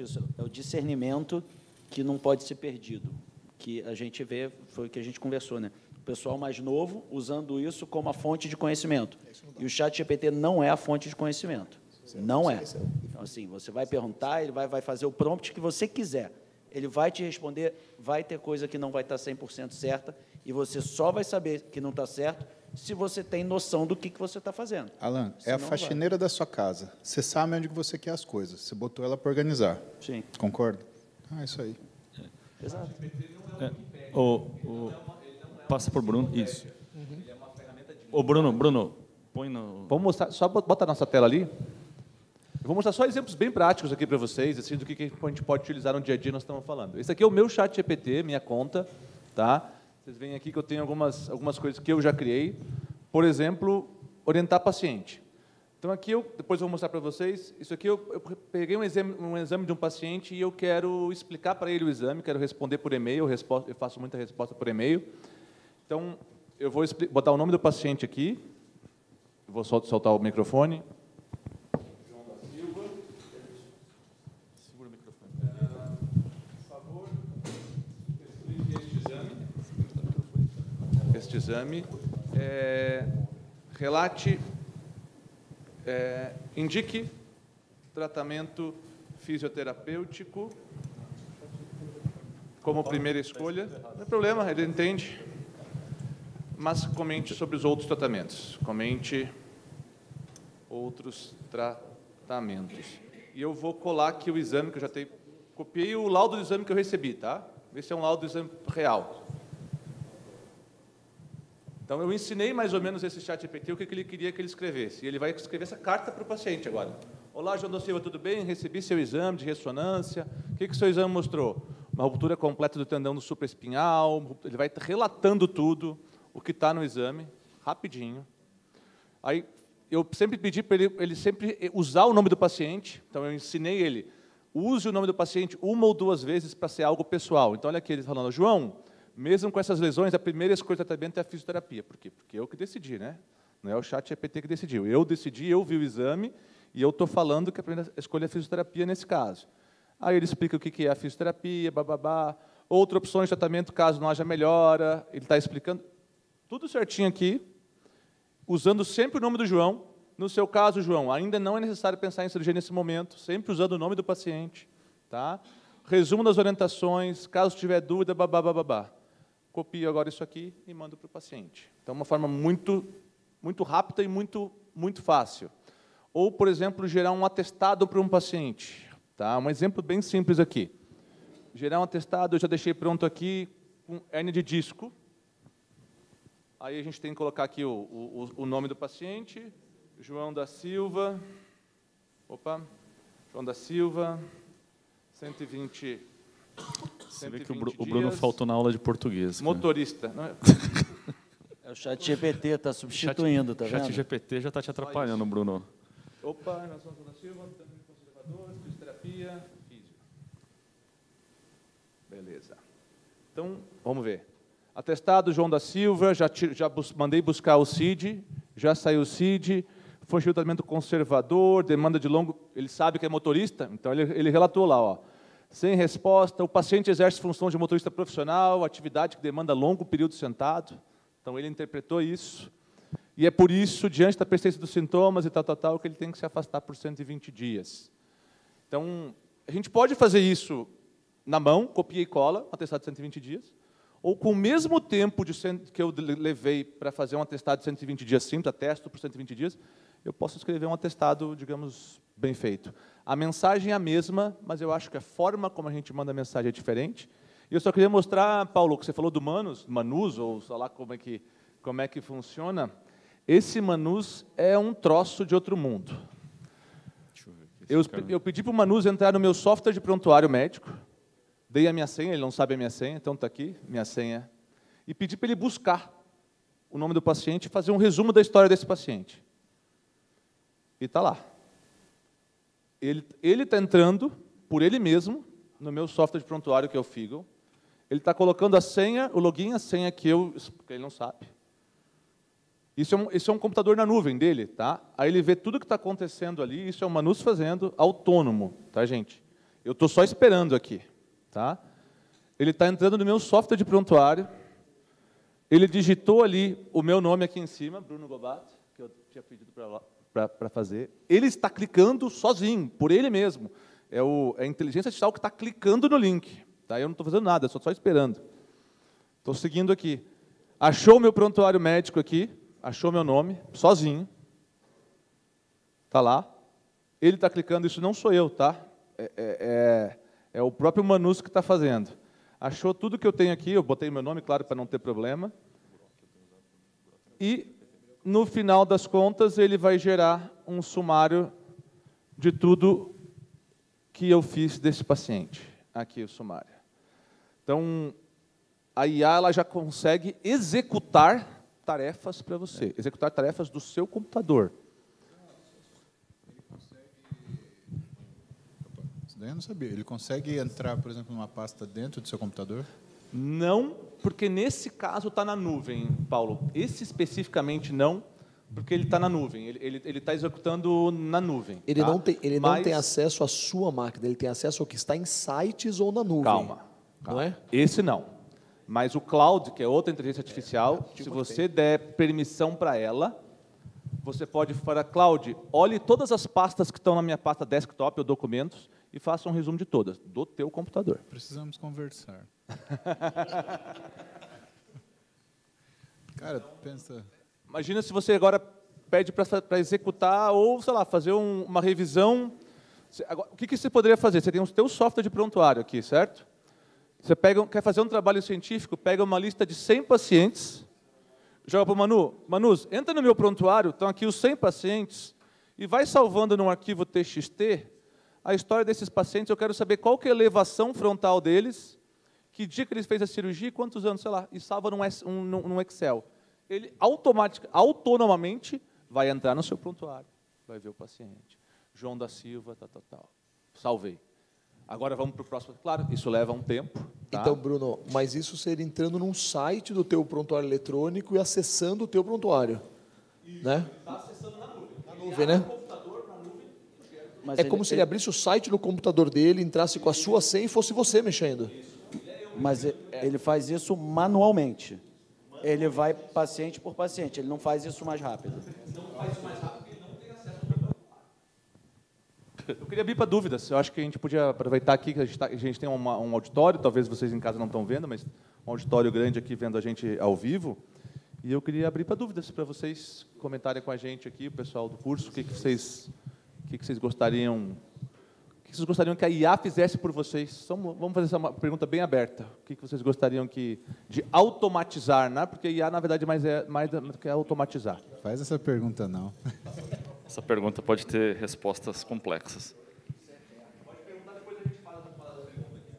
isso. É o discernimento que não pode ser perdido. Que a gente vê, foi o que a gente conversou, né? O pessoal mais novo usando isso como a fonte de conhecimento. E o ChatGPT não é a fonte de conhecimento. Não é. Então, assim, você vai perguntar, ele vai fazer o prompt que você quiser. Ele vai te responder, vai ter coisa que não vai estar 100% certa, e você só vai saber que não está certo se você tem noção do que você está fazendo. Alan, é a faxineira da sua casa. Você sabe onde você quer as coisas. Você botou ela para organizar. Sim. Concorda? Isso aí. Exato. Passa por Bruno. Isso. Bruno, põe no... Vamos mostrar, só bota a nossa tela ali. Eu vou mostrar só exemplos bem práticos aqui para vocês, assim, do que a gente pode utilizar no dia a dia, nós estamos falando. Esse aqui é o meu ChatGPT, minha conta, tá? Vocês veem aqui que eu tenho algumas coisas que eu já criei. Por exemplo, orientar paciente. Então, aqui, depois eu vou mostrar para vocês, isso aqui eu peguei um exame de um paciente e eu quero explicar para ele o exame, quero responder por e-mail, eu faço muita resposta por e-mail. Então, eu vou botar o nome do paciente aqui, vou soltar o microfone. João da Silva. Segura o microfone. Por favor, explique este exame. Relate... indique tratamento fisioterapêutico como primeira escolha. Não tem problema, ele entende. Mas comente sobre os outros tratamentos. Comente outros tratamentos. E eu vou colar aqui o exame que eu já tenho. Copiei o laudo do exame que eu recebi, tá? Esse é um laudo do exame real. Então, eu ensinei mais ou menos esse ChatGPT o que ele queria que ele escrevesse. E ele vai escrever essa carta para o paciente agora. Olá, João da Silva, tudo bem? Recebi seu exame de ressonância. O que o seu exame mostrou? Uma ruptura completa do tendão do supraespinhal. Ele vai relatando tudo, o que está no exame, rapidinho. Aí, eu sempre pedi para ele sempre usar o nome do paciente. Então, eu ensinei ele, use o nome do paciente 1 ou 2 vezes para ser algo pessoal. Então, olha aqui, ele falando, João, mesmo com essas lesões, a primeira escolha de tratamento é a fisioterapia. Por quê? Porque eu que decidi, né? Não é o ChatGPT que decidiu. Eu decidi, eu vi o exame, e eu estou falando que a primeira escolha é a fisioterapia nesse caso. Aí ele explica o que é a fisioterapia, bababá, outras opções de tratamento caso não haja melhora, ele está explicando tudo certinho aqui, usando sempre o nome do João. No seu caso, João, ainda não é necessário pensar em cirurgia nesse momento, sempre usando o nome do paciente. Tá? Resumo das orientações, caso tiver dúvida, babá. Copio agora isso aqui e mando para o paciente. Então, uma forma muito rápida e muito fácil. Ou, por exemplo, gerar um atestado para um paciente. Tá? Um exemplo bem simples aqui. Gerar um atestado, eu já deixei pronto aqui, com hérnia de disco. Aí a gente tem que colocar aqui o nome do paciente, João da Silva. João da Silva, 120... Você vê que o Bruno faltou na aula de português. Cara. Motorista. Não é? É o ChatGPT, está substituindo, tá vendo? O ChatGPT já está te atrapalhando, Bruno. Nós somos da Silva, conservador, fisioterapia, físico. Beleza. Então, vamos ver. Atestado João da Silva, já mandei buscar o CID, já saiu o CID, foi um tratamento conservador, demanda de longo... Ele sabe que é motorista, então ele relatou lá, ó. Sem resposta, o paciente exerce função de motorista profissional, atividade que demanda longo período sentado. Então, ele interpretou isso. E é por isso, diante da persistência dos sintomas e tal, que ele tem que se afastar por 120 dias. Então, a gente pode fazer isso na mão, copia e cola, um atestado de 120 dias, ou com o mesmo tempo que eu levei para fazer um atestado de 120 dias simples, atesto por 120 dias, eu posso escrever um atestado, digamos, bem feito. A mensagem é a mesma, mas eu acho que a forma como a gente manda a mensagem é diferente. E eu só queria mostrar, Paulo, que você falou do Manus, ou sei lá como é que funciona. Esse Manus é um troço de outro mundo. Eu pedi para o Manus entrar no meu software de prontuário médico, dei a minha senha, ele não sabe a minha senha, então está aqui, minha senha, e pedi para ele buscar o nome do paciente e fazer um resumo da história desse paciente. E está lá. Ele está entrando, por ele mesmo, no meu software de prontuário, que é o Figo. Ele está colocando a senha, o login, a senha que ele não sabe. Isso é um computador na nuvem dele, tá? Aí ele vê tudo que está acontecendo ali, isso é o Manus fazendo, autônomo, tá, gente? Eu estou só esperando aqui, tá? Ele está entrando no meu software de prontuário, ele digitou ali o meu nome aqui em cima, Bruno Gobat, que eu tinha pedido para fazer. Ele está clicando sozinho, por ele mesmo. É a inteligência artificial que está clicando no link. Tá? Eu não estou fazendo nada, estou só esperando. Estou seguindo aqui. Achou o meu prontuário médico aqui, achou meu nome, sozinho. Está lá. Ele está clicando, isso não sou eu, tá? É o próprio Manus que está fazendo. Achou tudo que eu tenho aqui, eu botei meu nome, claro, para não ter problema. E, no final das contas, ele vai gerar um sumário de tudo que eu fiz desse paciente. Aqui o sumário. Então, a IA ela já consegue executar tarefas para você, executar tarefas do seu computador. daí eu não sabia. Ele consegue entrar, por exemplo, numa pasta dentro do seu computador? Não, porque nesse caso está na nuvem, Paulo. Esse especificamente não, porque ele está na nuvem. Ele está executando na nuvem. Ele tá? não tem acesso à sua máquina, ele tem acesso ao que está em sites ou na nuvem. Calma. Não é? Esse não. Mas o cloud, que é outra inteligência artificial, se você der permissão para ela, você pode falar, Cloud, olhe todas as pastas que estão na minha pasta desktop ou documentos e faça um resumo de todas, do teu computador. Precisamos conversar. Cara, pensa... Imagina se você agora pede para executar ou, sei lá, fazer uma revisão. Agora, o que você poderia fazer? Você tem o teu software de prontuário aqui, certo? Você quer fazer um trabalho científico, pega uma lista de 100 pacientes, joga para o Manu. Manus, entra no meu prontuário, estão aqui os 100 pacientes, e vai salvando num arquivo TXT a história desses pacientes. Eu quero saber qual que é a elevação frontal deles, que dia que eles fez a cirurgia, quantos anos, sei lá, e salva num Excel. Ele autonomamente vai entrar no seu prontuário, vai ver o paciente. João da Silva, tal. Salvei. Agora vamos para o próximo. Claro, isso leva um tempo. Tá? Então, Bruno, mas isso seria entrando num site do teu prontuário eletrônico e acessando o teu prontuário. Isso, né? Está acessando na nuvem. Na nuvem, né? Computador, na nuvem. Mas é como se ele abrisse o site no computador dele, entrasse com a sua senha e fosse você mexendo. Mas ele faz isso manualmente. Ele vai paciente por paciente, ele não faz isso mais rápido. Não faz isso mais rápido porque ele não tem acesso ao prontuário. Eu queria abrir para dúvidas. Eu acho que a gente podia aproveitar aqui que a gente tem um auditório, talvez vocês em casa não estão vendo, mas um auditório grande aqui vendo a gente ao vivo. E eu queria abrir para dúvidas, para vocês comentarem com a gente aqui, o pessoal do curso, o que vocês gostariam... O que vocês gostariam que a IA fizesse por vocês? Vamos fazer essa pergunta bem aberta. O que vocês gostariam de automatizar, né? Porque IA, na verdade, mais do que automatizar. Faz essa pergunta, não. Essa pergunta pode ter respostas complexas. Pode perguntar, depois a gente fala da pergunta aqui.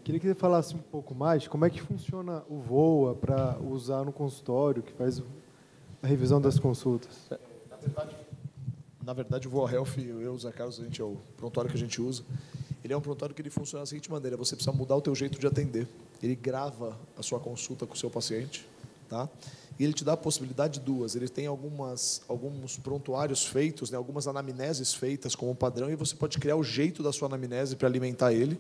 Queria que você falasse um pouco mais como é que funciona o VOA para usar no consultório, que faz a revisão das consultas. Na verdade, o VOA Health, eu e o Zé Carlos, é o prontuário que a gente usa. Ele é um prontuário que ele funciona da seguinte maneira: você precisa mudar o teu jeito de atender. Ele grava a sua consulta com o seu paciente, tá? E ele te dá a possibilidade de duas. Ele tem alguns prontuários feitos, né, algumas anamneses feitas como padrão, e você pode criar o jeito da sua anamnese para alimentar ele.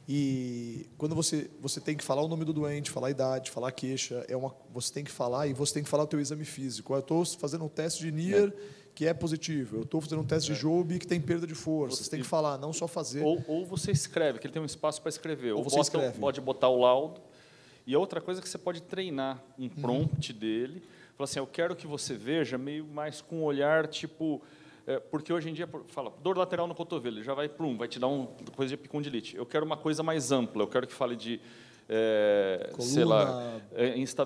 E quando você tem que falar o nome do doente, falar a idade, falar a queixa, você tem que falar, e você tem que falar o teu exame físico. Eu estou fazendo um teste de NIR que é positivo, eu estou fazendo um teste de Jobe que tem perda de força. Você tem que falar, não só fazer. Ou você escreve, que ele tem um espaço para escrever. Ou você escreve. Pode botar o laudo. E outra coisa que você pode treinar um prompt dele. Falar assim, eu quero que você veja meio mais com um olhar, tipo... porque hoje em dia, fala, dor lateral no cotovelo, ele já vai te dar uma coisa de epicondilite. Eu quero uma coisa mais ampla, eu quero que fale de... sei lá,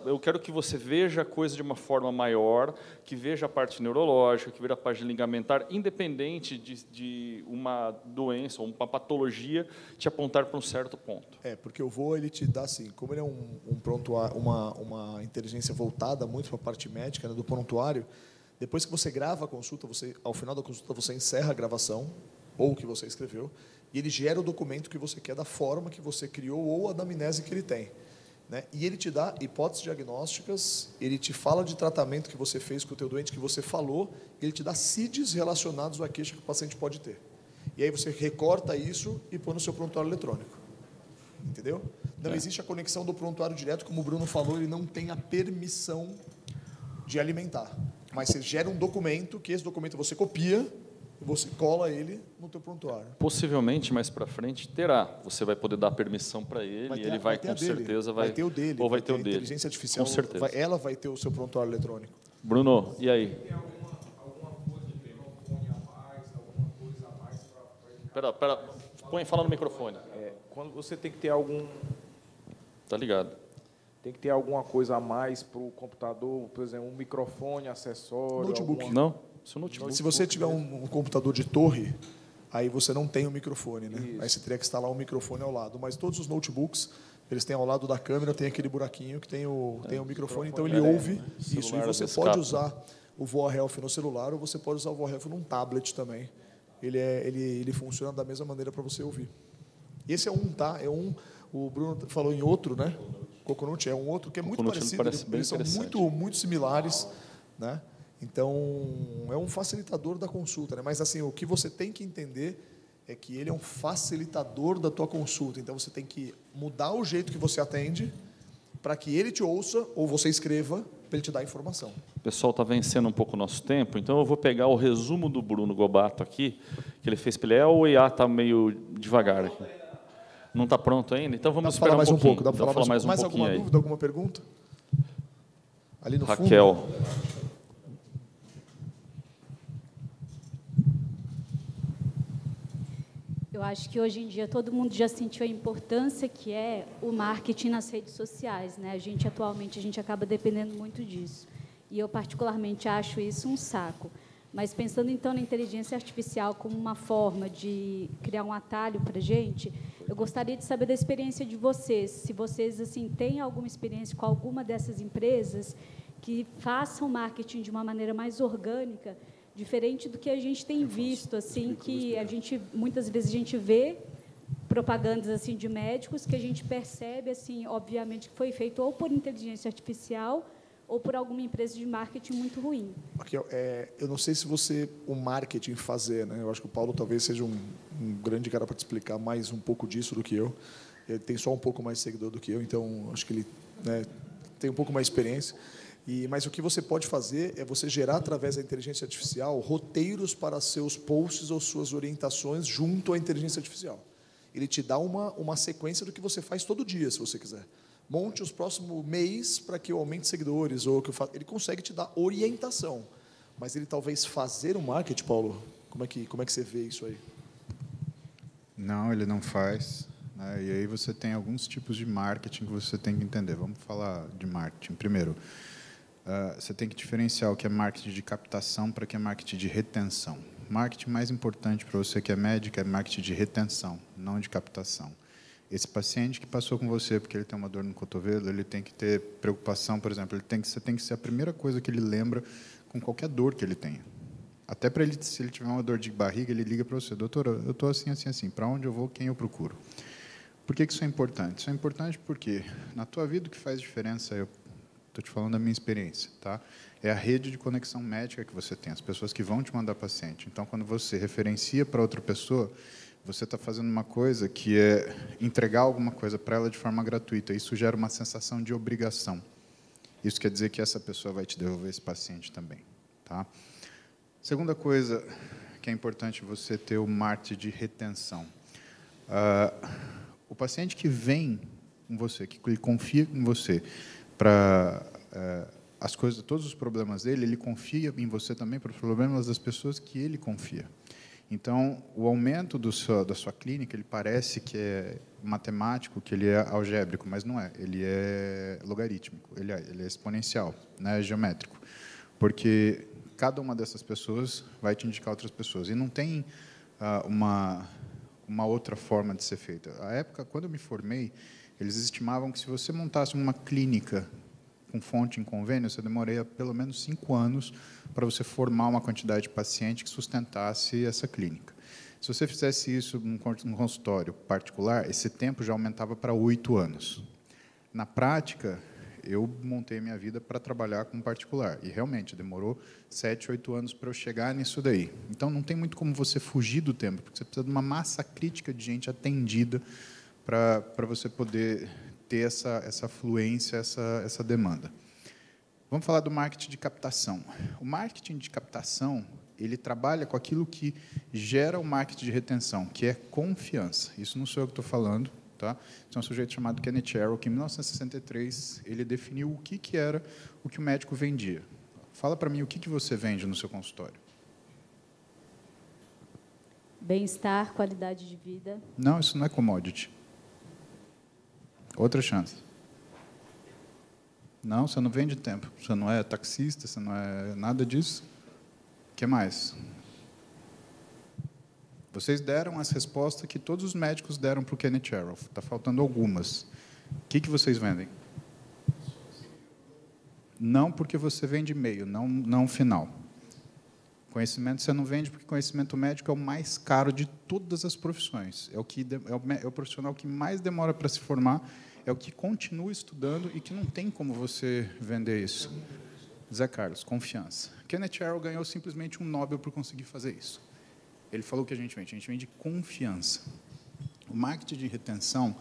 eu quero que você veja a coisa de uma forma maior, que veja a parte neurológica, que veja a parte ligamentar, independente de uma doença ou uma patologia te apontar para um certo ponto. Porque o VOA ele te dá assim, como ele é uma inteligência voltada muito para a parte médica, né, do prontuário. Depois que você grava a consulta, ao final da consulta você encerra a gravação ou o que você escreveu. E ele gera o documento que você quer da forma que você criou ou a anamnese que ele tem. Né? E ele te dá hipóteses diagnósticas, ele te fala de tratamento que você fez com o teu doente, que você falou, e ele te dá CIDs relacionados à queixa que o paciente pode ter. E aí você recorta isso e põe no seu prontuário eletrônico. Entendeu? Não existe a conexão do prontuário direto, como o Bruno falou, ele não tem a permissão de alimentar. Mas você gera um documento, que esse documento você copia, você cola ele no teu prontuário. Possivelmente, mais para frente, terá. Você vai poder dar permissão para ele, e ele vai com certeza... Vai ter o dele. Ou vai ter o dele. Inteligência artificial, com certeza. Ela vai ter o seu prontuário eletrônico. Bruno, e aí? Tem alguma coisa de microfone a mais, alguma coisa a mais para... Fala no microfone. Quando você tem que ter algum... Tá ligado. Tem que ter alguma coisa a mais para o computador, por exemplo, um microfone, acessório... Notebook. Não. Se você tiver um computador de torre, aí você não tem o microfone, né? Aí você teria que instalar um microfone ao lado. Mas todos os notebooks, eles têm ao lado da câmera, tem aquele buraquinho que tem o microfone, então ele ouve isso. E você pode usar o Voa Health no celular, ou você pode usar o Voa Health num tablet também. Ele funciona da mesma maneira para você ouvir. Esse é um, tá? O Bruno falou em outro, né? Coconut é um outro que é muito parecido. Eles são muito similares, né? Então, é um facilitador da consulta, né? Mas assim, o que você tem que entender é que ele é um facilitador da tua consulta. Então, você tem que mudar o jeito que você atende para que ele te ouça ou você escreva para ele te dar informação. O pessoal está vencendo um pouco o nosso tempo, então eu vou pegar o resumo do Bruno Gobato aqui, que ele fez pela ou o IA está meio devagar aqui? Não está pronto ainda? Então vamos esperar mais um pouquinho. Dá para falar mais um pouquinho. Mais alguma dúvida, alguma pergunta? Ali no Raquel. fundo. Eu acho que hoje em dia todo mundo já sentiu a importância que é o marketing nas redes sociais, né? Atualmente a gente acaba dependendo muito disso. E eu particularmente acho isso um saco. Mas pensando então na inteligência artificial como uma forma de criar um atalho para a gente, eu gostaria de saber da experiência de vocês, se vocês assim têm alguma experiência com alguma dessas empresas que façam marketing de uma maneira mais orgânica, diferente do que a gente tem visto, assim, que muitas vezes a gente vê propagandas assim de médicos que a gente percebe, assim, obviamente que foi feito ou por inteligência artificial ou por alguma empresa de marketing muito ruim. Eu não sei se o marketing fazer, né? Eu acho que o Paulo talvez seja um grande cara para te explicar mais um pouco disso do que eu. Ele tem só um pouco mais de seguidor do que eu, então acho que ele, né, tem um pouco mais de experiência. Mas o que você pode fazer é você gerar, através da inteligência artificial, roteiros para seus posts ou suas orientações junto à inteligência artificial. Ele te dá uma sequência do que você faz todo dia, se você quiser. Monte os próximos mês para que eu aumente seguidores. Ele consegue te dar orientação. Mas ele talvez fazer o marketing, Paulo, como é que você vê isso aí? Não, ele não faz. Né? E aí você tem alguns tipos de marketing que você tem que entender. Vamos falar de marketing. Primeiro, você tem que diferenciar o que é marketing de captação para o que é marketing de retenção. O marketing mais importante para você que é médico é marketing de retenção, não de captação. Esse paciente que passou com você porque ele tem uma dor no cotovelo, ele tem que ter preocupação, por exemplo, você tem que ser a primeira coisa que ele lembra com qualquer dor que ele tenha. Até para ele, se ele tiver uma dor de barriga, ele liga para você: doutor, eu estou assim, assim, assim, para onde eu vou, quem eu procuro? Por que isso é importante? Isso é importante porque na tua vida o que faz diferença, eu estou te falando da minha experiência, tá? É a rede de conexão médica que você tem, as pessoas que vão te mandar paciente. Então, quando você referencia para outra pessoa, você está fazendo uma coisa que é entregar alguma coisa para ela de forma gratuita. Isso gera uma sensação de obrigação. Isso quer dizer que essa pessoa vai te devolver esse paciente também, tá? Segunda coisa que é importante você ter o marketing de retenção. O paciente que vem com você, que ele confia em você para as coisas, todos os problemas dele, ele confia em você também para os problemas das pessoas que ele confia. Então, o aumento da sua clínica, ele parece que é matemático, que ele é algébrico, mas não é. Ele é logarítmico, ele é exponencial, né, geométrico. Porque cada uma dessas pessoas vai te indicar outras pessoas. E não tem uma outra forma de ser feita. À época, quando eu me formei, eles estimavam que se você montasse uma clínica com fonte em convênio, você demoraria pelo menos 5 anos para você formar uma quantidade de paciente que sustentasse essa clínica. Se você fizesse isso num consultório particular, esse tempo já aumentava para 8 anos. Na prática, eu montei minha vida para trabalhar com particular, e realmente demorou 7, 8 anos para eu chegar nisso daí. Então, não tem muito como você fugir do tempo, porque você precisa de uma massa crítica de gente atendida para você poder ter essa fluência, essa demanda. Vamos falar do marketing de captação. O marketing de captação, ele trabalha com aquilo que gera o marketing de retenção, que é confiança. Isso não sou eu que estou falando, tá? Isso é um sujeito chamado Kenneth Arrow, que em 1963 ele definiu o que era o que o médico vendia. Fala para mim o que você vende no seu consultório. Bem-estar, qualidade de vida. Não, isso não é commodity. Outra chance. Não, você não vende tempo. Você não é taxista, você não é nada disso. O que mais? Vocês deram as respostas que todos os médicos deram para o Kenneth Arrow. Está faltando algumas. O que vocês vendem? Não porque você vende meio, não final. Conhecimento você não vende porque conhecimento médico é o mais caro de todas as profissões. É o profissional que mais demora para se formar, é o que continua estudando e que não tem como você vender isso. Zé Carlos, confiança. Kenneth Arrow ganhou simplesmente um Nobel por conseguir fazer isso. Ele falou que a gente vende confiança. O marketing de retenção,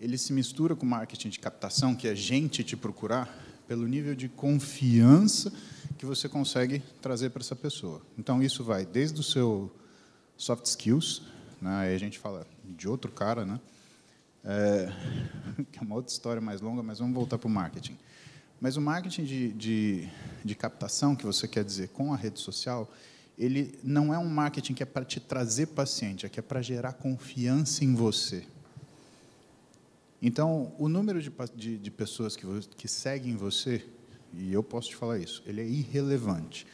ele se mistura com o marketing de captação, que é gente te procurar, pelo nível de confiança que você consegue trazer para essa pessoa. Então, isso vai desde o seu soft skills, né? Aí a gente fala de outro cara, né? Que é uma outra história mais longa, mas vamos voltar para o marketing. Mas o marketing de captação, que você quer dizer com a rede social, ele não é um marketing que é para te trazer paciente, é que é para gerar confiança em você. Então, o número de pessoas que seguem você, e eu posso te falar isso, ele é irrelevante.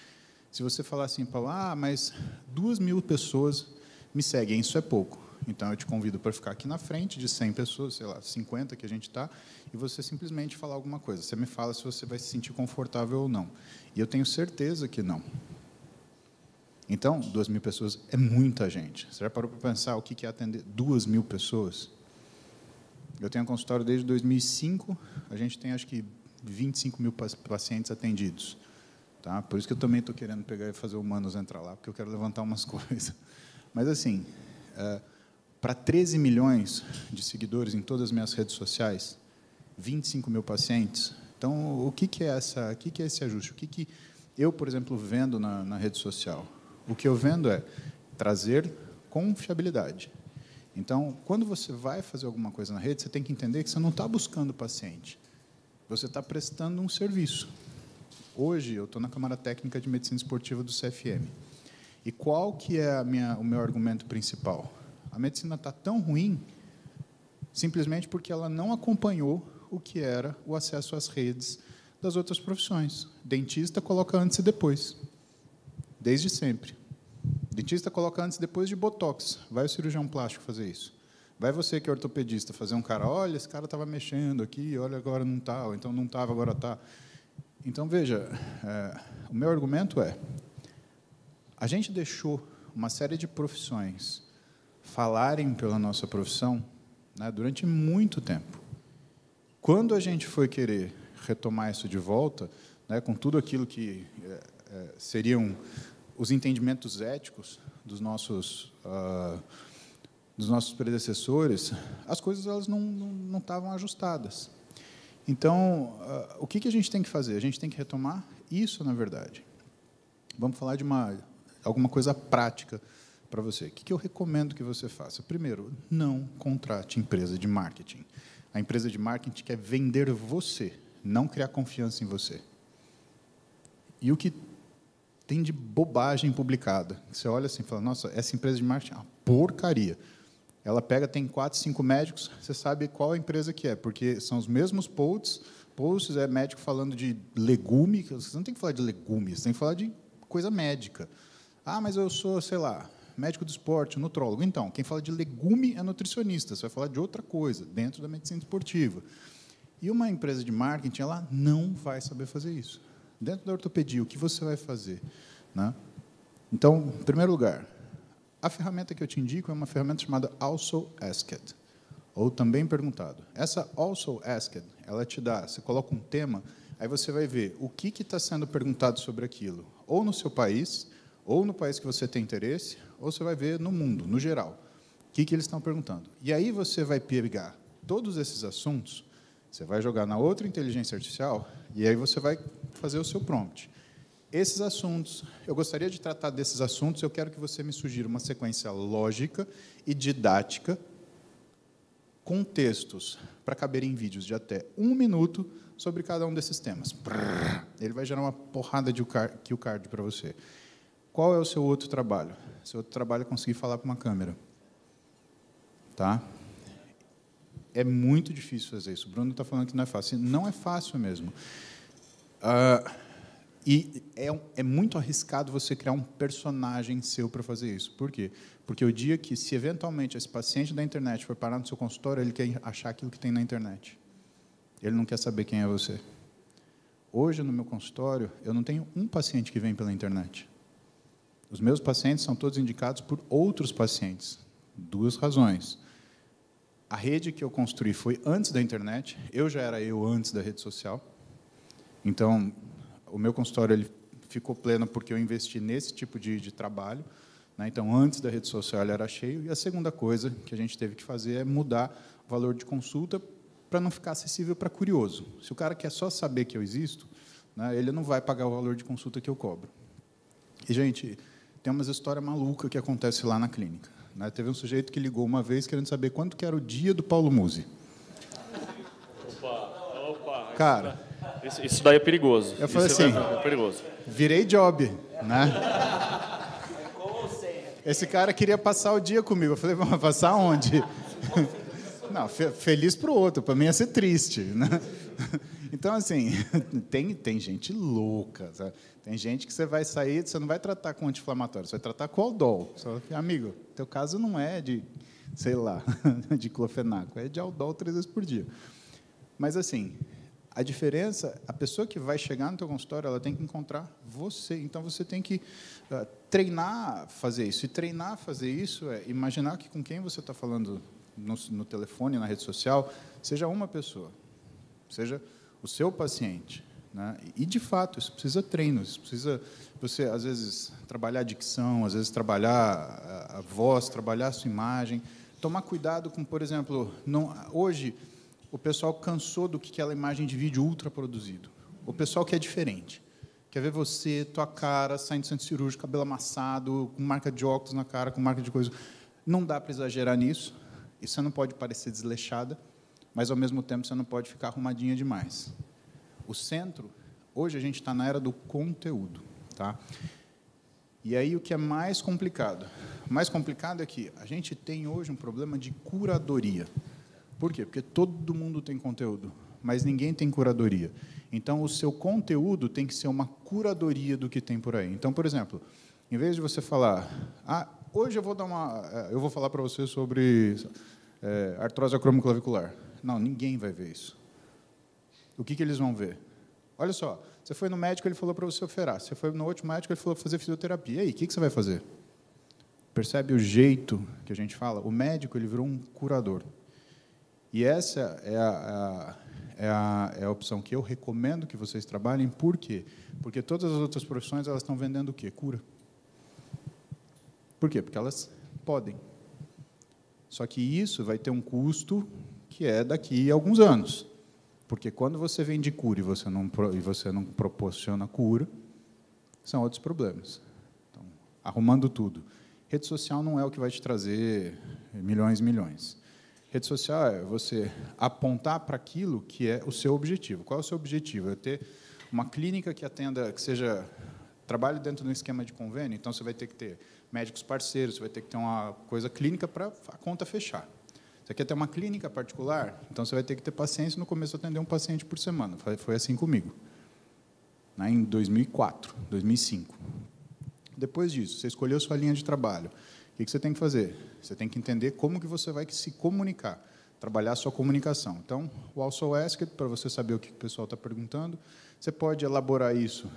Se você falar assim, Paulo, mas 2.000 pessoas me seguem, isso é pouco. Então, eu te convido para ficar aqui na frente de 100 pessoas, sei lá, 50 que a gente está, e você simplesmente falar alguma coisa. Você me fala se você vai se sentir confortável ou não. E eu tenho certeza que não. Então, 2.000 pessoas é muita gente. Você já parou para pensar o que é atender 2.000 pessoas? Eu tenho um consultório desde 2005, a gente tem, acho que, 25.000 pacientes atendidos. Tá? Por isso que eu também estou querendo pegar e fazer o Humanos entrar lá, porque eu quero levantar umas coisas. Mas, assim, para 13 milhões de seguidores em todas as minhas redes sociais, 25.000 pacientes, então, o que é esse ajuste? O que eu, por exemplo, vendo na rede social? O que eu vendo é trazer confiabilidade. Então, quando você vai fazer alguma coisa na rede, você tem que entender que você não está buscando paciente. Você está prestando um serviço. Hoje, eu estou na Câmara Técnica de Medicina Esportiva do CFM. E qual que é o meu argumento principal? A medicina está tão ruim simplesmente porque ela não acompanhou o que era o acesso às redes das outras profissões. Dentista coloca antes e depois, desde sempre. Dentista coloca antes e depois de botox. Vai o cirurgião plástico fazer isso. Vai você que é ortopedista fazer um cara, olha, esse cara estava mexendo aqui, olha, agora não está, ou então não estava, agora está. Então, veja, o meu argumento é, a gente deixou uma série de profissões falarem pela nossa profissão, né, durante muito tempo. Quando a gente foi querer retomar isso de volta, né, com tudo aquilo que seriam os entendimentos éticos dos nossos predecessores, as coisas elas não estavam ajustadas. Então, o que a gente tem que fazer? A gente tem que retomar isso, na verdade. Vamos falar de alguma coisa prática para você. O que eu recomendo que você faça? Primeiro, não contrate empresa de marketing. A empresa de marketing quer vender você, não criar confiança em você. E o que tem de bobagem publicada. Você olha assim e fala, nossa, essa empresa de marketing é uma porcaria. Ela tem 4, 5 médicos, você sabe qual a empresa que é, porque são os mesmos posts, é médico falando de legume, você não tem que falar de legumes, você tem que falar de coisa médica. Mas eu sou, sei lá, médico do esporte, nutrólogo. Então, quem fala de legume é nutricionista, você vai falar de outra coisa, dentro da medicina esportiva. E uma empresa de marketing, ela não vai saber fazer isso. Dentro da ortopedia, o que você vai fazer? Né? Então, em primeiro lugar, a ferramenta que eu te indico é uma ferramenta chamada Also Asked, ou também perguntado. Essa Also Asked, ela te dá, você coloca um tema, aí você vai ver o que está sendo perguntado sobre aquilo, ou no seu país, ou no país que você tem interesse, ou você vai ver no mundo, no geral, o que eles estão perguntando. E aí você vai pegar todos esses assuntos, você vai jogar na outra inteligência artificial, e aí você vai fazer o seu prompt. Esses assuntos, eu gostaria de tratar desses assuntos, eu quero que você me sugira uma sequência lógica e didática, com textos, para caber em vídeos de até 1 minuto, sobre cada um desses temas. Ele vai gerar uma porrada de cue card para você. Qual é o seu outro trabalho? Seu outro trabalho é conseguir falar para uma câmera. Tá? É muito difícil fazer isso. O Bruno está falando que não é fácil. Não é fácil mesmo. E é muito arriscado você criar um personagem seu para fazer isso. Por quê? Porque o dia que, se eventualmente esse paciente da internet for parar no seu consultório, ele quer achar aquilo que tem na internet. Ele não quer saber quem é você. hoje no meu consultório, eu não tenho um paciente que vem pela internet. Os meus pacientes são todos indicados por outros pacientes. 2 razões. A rede que eu construí foi antes da internet, eu já era eu antes da rede social. Então, o meu consultório ele ficou pleno porque eu investi nesse tipo de trabalho. Né? Então, antes da rede social, ele era cheio. E a segunda coisa que a gente teve que fazer é mudar o valor de consulta para não ficar acessível para curioso. Se o cara quer só saber que eu existo, né, ele não vai pagar o valor de consulta que eu cobro. E, gente, tem umas histórias malucas que acontecem lá na clínica. Né? Teve um sujeito que ligou uma vez querendo saber quanto que era o dia do Paulo Musi. Opa. Cara, isso daí é perigoso. Eu falei assim, é perigoso. Virei job, né? Esse cara queria passar o dia comigo. Eu falei, vamos passar onde? Não, feliz para o outro, para mim ia ser triste, né? Então, assim, tem gente louca, sabe? Tem gente que você vai sair, você não vai tratar com anti-inflamatório, você vai tratar com Aldol. Você fala, amigo, teu caso não é de, sei lá, de clofenaco, é de Aldol 3 vezes por dia. Mas, assim, a diferença, a pessoa que vai chegar no teu consultório, ela tem que encontrar você. Então, você tem que treinar fazer isso. E treinar fazer isso é imaginar que com quem você está falando no telefone, na rede social, seja uma pessoa, seja o seu paciente. Né? E, de fato, isso precisa treino, isso precisa você, às vezes, trabalhar a dicção, às vezes, trabalhar a voz, trabalhar a sua imagem, tomar cuidado com, por exemplo, hoje, o pessoal cansou do que é aquela imagem de vídeo ultra produzido. O pessoal quer diferente. Quer ver você, tua cara, saindo do centro cirúrgico, cabelo amassado, com marca de óculos na cara, com marca de coisa. Não dá para exagerar nisso. E você não pode parecer desleixada, mas, ao mesmo tempo, você não pode ficar arrumadinha demais. O centro, hoje, a gente está na era do conteúdo. Tá? E aí, o que é mais complicado? O mais complicado é que a gente tem, hoje, um problema de curadoria. Por quê? Porque todo mundo tem conteúdo, mas ninguém tem curadoria. Então, o seu conteúdo tem que ser uma curadoria do que tem por aí. Então, por exemplo, em vez de você falar, hoje eu vou falar para você sobre artrose acromioclavicular. Não, ninguém vai ver isso. O que eles vão ver? Olha só, você foi no médico, ele falou para você operar. Você foi no outro médico, ele falou para fazer fisioterapia. E aí, o que você vai fazer? Percebe o jeito que a gente fala? O médico ele virou um curador. E essa é a opção que eu recomendo que vocês trabalhem. Por quê? Porque todas as outras profissões elas estão vendendo o quê? Cura. Por quê? Porque elas podem. Só que isso vai ter um custo que é daqui a alguns anos. Porque quando você vende cura e você não proporciona cura, são outros problemas. Então, arrumando tudo. Rede social não é o que vai te trazer milhões e milhões. Rede social é você apontar para aquilo que é o seu objetivo. Qual é o seu objetivo? É ter uma clínica que atenda, que seja trabalhe dentro de um esquema de convênio. Então, você vai ter que ter médicos parceiros, você vai ter que ter uma coisa clínica para a conta fechar. Você quer ter uma clínica particular? Então, você vai ter que ter paciência. No começo, atender um paciente por semana. Foi assim comigo. Em 2004, 2005. Depois disso, você escolheu sua linha de trabalho. O que você tem que fazer? Você tem que entender como que você vai se comunicar, trabalhar a sua comunicação. Então, o Also Ask, para você saber o que o pessoal está perguntando, você pode elaborar isso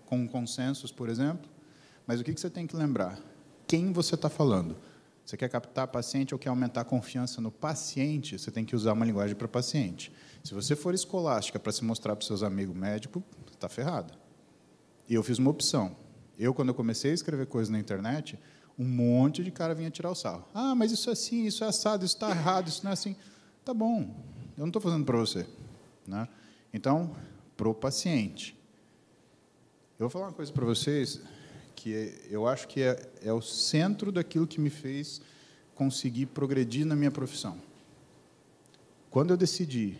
com consensos, por exemplo, mas o que você tem que lembrar? Quem você está falando? Você quer captar paciente ou quer aumentar a confiança no paciente, você tem que usar uma linguagem para paciente. Se você for escolástica para se mostrar para os seus amigos médicos, está ferrada. E eu fiz uma opção. Quando eu comecei a escrever coisas na internet, um monte de cara vinha tirar o sarro. Mas isso é assim, isso é assado, isso está errado, isso não é assim. Tá bom, eu não estou fazendo para você. Né? Então, para o paciente. Eu vou falar uma coisa para vocês que eu acho que é o centro daquilo que me fez conseguir progredir na minha profissão. Quando eu decidi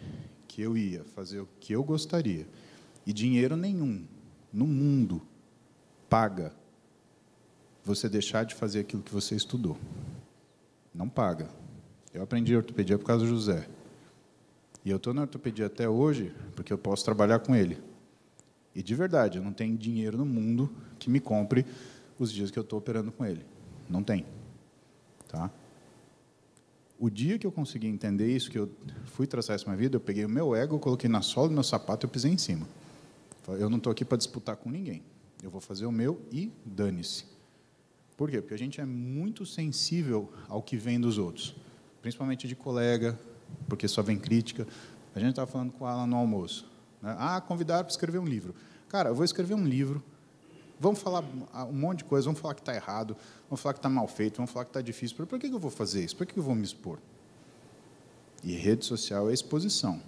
que eu ia fazer o que eu gostaria, e dinheiro nenhum no mundo paga você deixar de fazer aquilo que você estudou. Não paga. Eu aprendi ortopedia por causa do José. E eu estou na ortopedia até hoje porque eu posso trabalhar com ele. E, de verdade, eu não tenho dinheiro no mundo que me compre os dias que eu estou operando com ele. Não tem. Tá? O dia que eu consegui entender isso, que eu fui traçar isso na minha vida, eu peguei o meu ego, coloquei na sola do meu sapato e eu pisei em cima. Eu não estou aqui para disputar com ninguém. Eu vou fazer o meu e dane-se. Por quê? Porque a gente é muito sensível ao que vem dos outros, principalmente de colega, porque só vem crítica. A gente estava falando com ela no almoço, né? Convidaram para escrever um livro. Cara, eu vou escrever um livro, vamos falar um monte de coisa, vamos falar que está errado, vamos falar que está mal feito, vamos falar que está difícil. Por que eu vou fazer isso? Por que eu vou me expor? E rede social é exposição.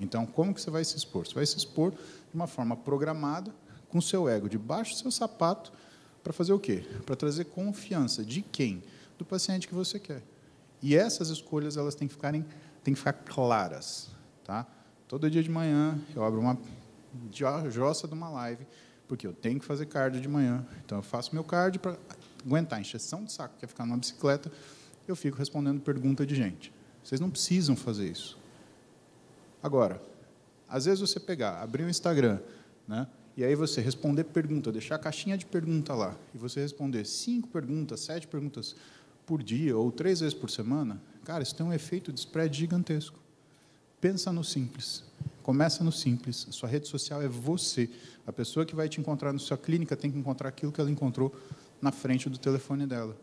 Então, como que você vai se expor? Você vai se expor de uma forma programada, com o seu ego debaixo do seu sapato, para fazer o quê? Para trazer confiança. De quem? Do paciente que você quer. E essas escolhas elas têm que ficar claras. Tá? Todo dia de manhã, eu abro uma jossa de uma live, porque eu tenho que fazer cardio de manhã. Então, eu faço meu cardio para aguentar a encheção de saco, que é ficar numa bicicleta, eu fico respondendo pergunta de gente. Vocês não precisam fazer isso. Agora, às vezes você abrir o Instagram, né, e aí você responder pergunta, deixar a caixinha de pergunta lá, e você responder 5 perguntas, 7 perguntas por dia, ou 3 vezes por semana, cara, isso tem um efeito de spread gigantesco. Pensa no simples. Começa no simples. A sua rede social é você. A pessoa que vai te encontrar na sua clínica tem que encontrar aquilo que ela encontrou na frente do telefone dela.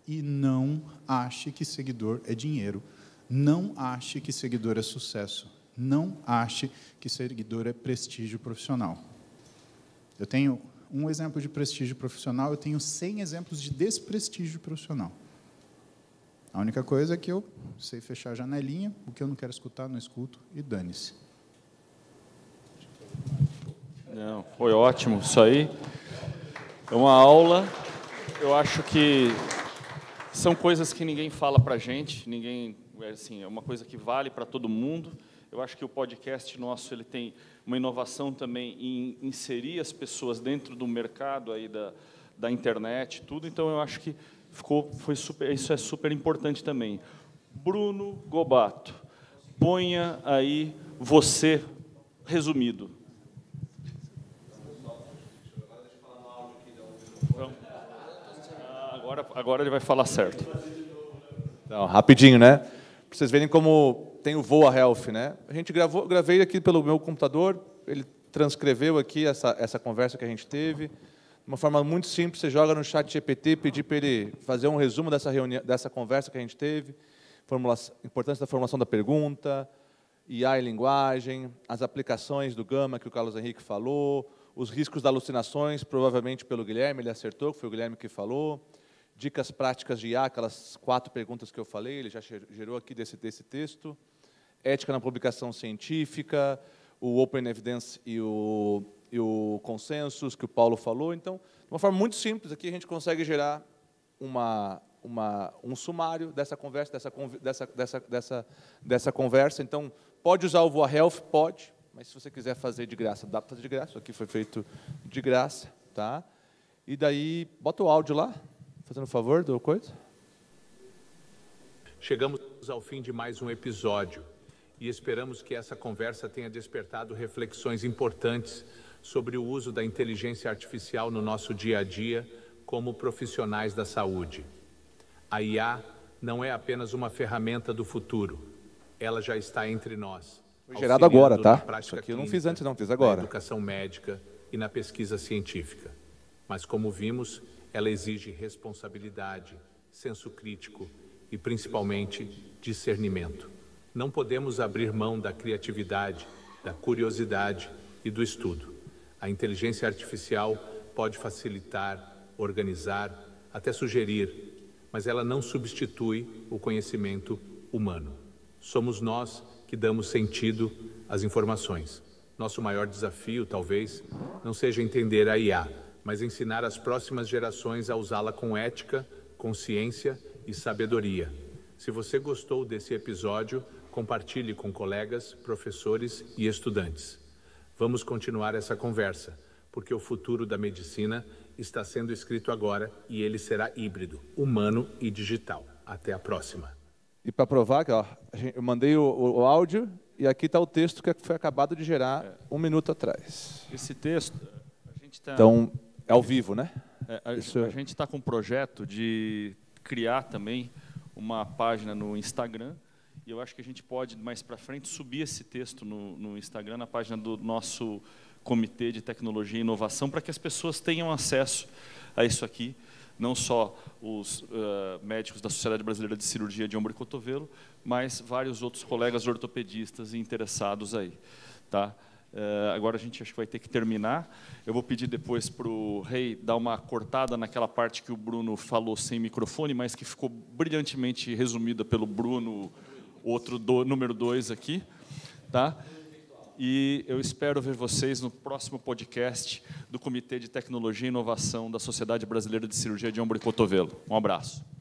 E não ache que seguidor é dinheiro. Não ache que seguidor é sucesso. Não ache que seguidor é prestígio profissional. Eu tenho um exemplo de prestígio profissional, eu tenho 100 exemplos de desprestígio profissional. A única coisa é que eu sei fechar a janelinha, o que eu não quero escutar, não escuto, e dane-se. Não, foi ótimo isso aí. É uma aula. Eu acho que são coisas que ninguém fala para a gente, assim, é uma coisa que vale para todo mundo. Eu acho que o podcast nosso ele tem uma inovação também em inserir as pessoas dentro do mercado aí da internet, tudo. Então, eu acho que isso é super importante também. Bruno Gobato, ponha aí você resumido. Agora ele vai falar certo. Então, rapidinho, né? Para vocês verem como tem o Voa Health, né? A gente gravei aqui pelo meu computador, ele transcreveu aqui essa conversa que a gente teve. De uma forma muito simples, você joga no chat GPT, pedir para ele fazer um resumo dessa conversa que a gente teve, importância da formulação da pergunta, IA e linguagem, as aplicações do Gama que o Carlos Henrique falou, os riscos das alucinações, provavelmente pelo Guilherme, ele acertou, foi o Guilherme que falou, dicas práticas de IA, aquelas 4 perguntas que eu falei, ele já gerou aqui desse texto, ética na publicação científica, o Open Evidence e o consensus que o Paulo falou. Então, de uma forma muito simples, aqui a gente consegue gerar um sumário dessa conversa, dessa conversa. Então, pode usar o Voa Health? Pode, mas se você quiser fazer de graça, dá para fazer de graça. Isso aqui foi feito de graça. Tá? E daí, bota o áudio lá, fazendo o favor do coisa. Chegamos ao fim de mais um episódio e esperamos que essa conversa tenha despertado reflexões importantes sobre o uso da inteligência artificial no nosso dia a dia como profissionais da saúde. A IA não é apenas uma ferramenta do futuro, ela já está entre nós. Foi gerado agora, tá? Isso aqui eu não fiz antes, não, fiz agora. Na educação médica e na pesquisa científica. Mas, como vimos, ela exige responsabilidade, senso crítico e, principalmente, discernimento. Não podemos abrir mão da criatividade, da curiosidade e do estudo. A inteligência artificial pode facilitar, organizar, até sugerir, mas ela não substitui o conhecimento humano. Somos nós que damos sentido às informações. Nosso maior desafio, talvez, não seja entender a IA, mas ensinar as próximas gerações a usá-la com ética, consciência e sabedoria. Se você gostou desse episódio, compartilhe com colegas, professores e estudantes. Vamos continuar essa conversa, porque o futuro da medicina está sendo escrito agora e ele será híbrido, humano e digital. Até a próxima. E para provar, ó, eu mandei o áudio e aqui está o texto que foi acabado de gerar 1 minuto atrás. Esse texto, a gente está... Então, é ao vivo, né? A gente está com um projeto de criar também uma página no Instagram E eu acho que a gente pode, mais para frente, subir esse texto no Instagram, na página do nosso Comitê de Tecnologia e Inovação, para que as pessoas tenham acesso a isso aqui, não só os médicos da Sociedade Brasileira de Cirurgia de Ombro e Cotovelo, mas vários outros colegas ortopedistas e interessados aí. Tá? Agora a gente acho que vai ter que terminar. Eu vou pedir depois para o Rei dar uma cortada naquela parte que o Bruno falou sem microfone, mas que ficou brilhantemente resumida pelo Bruno, número 2 aqui. Tá? E eu espero ver vocês no próximo podcast do Comitê de Tecnologia e Inovação da Sociedade Brasileira de Cirurgia de Ombro e Cotovelo. Um abraço.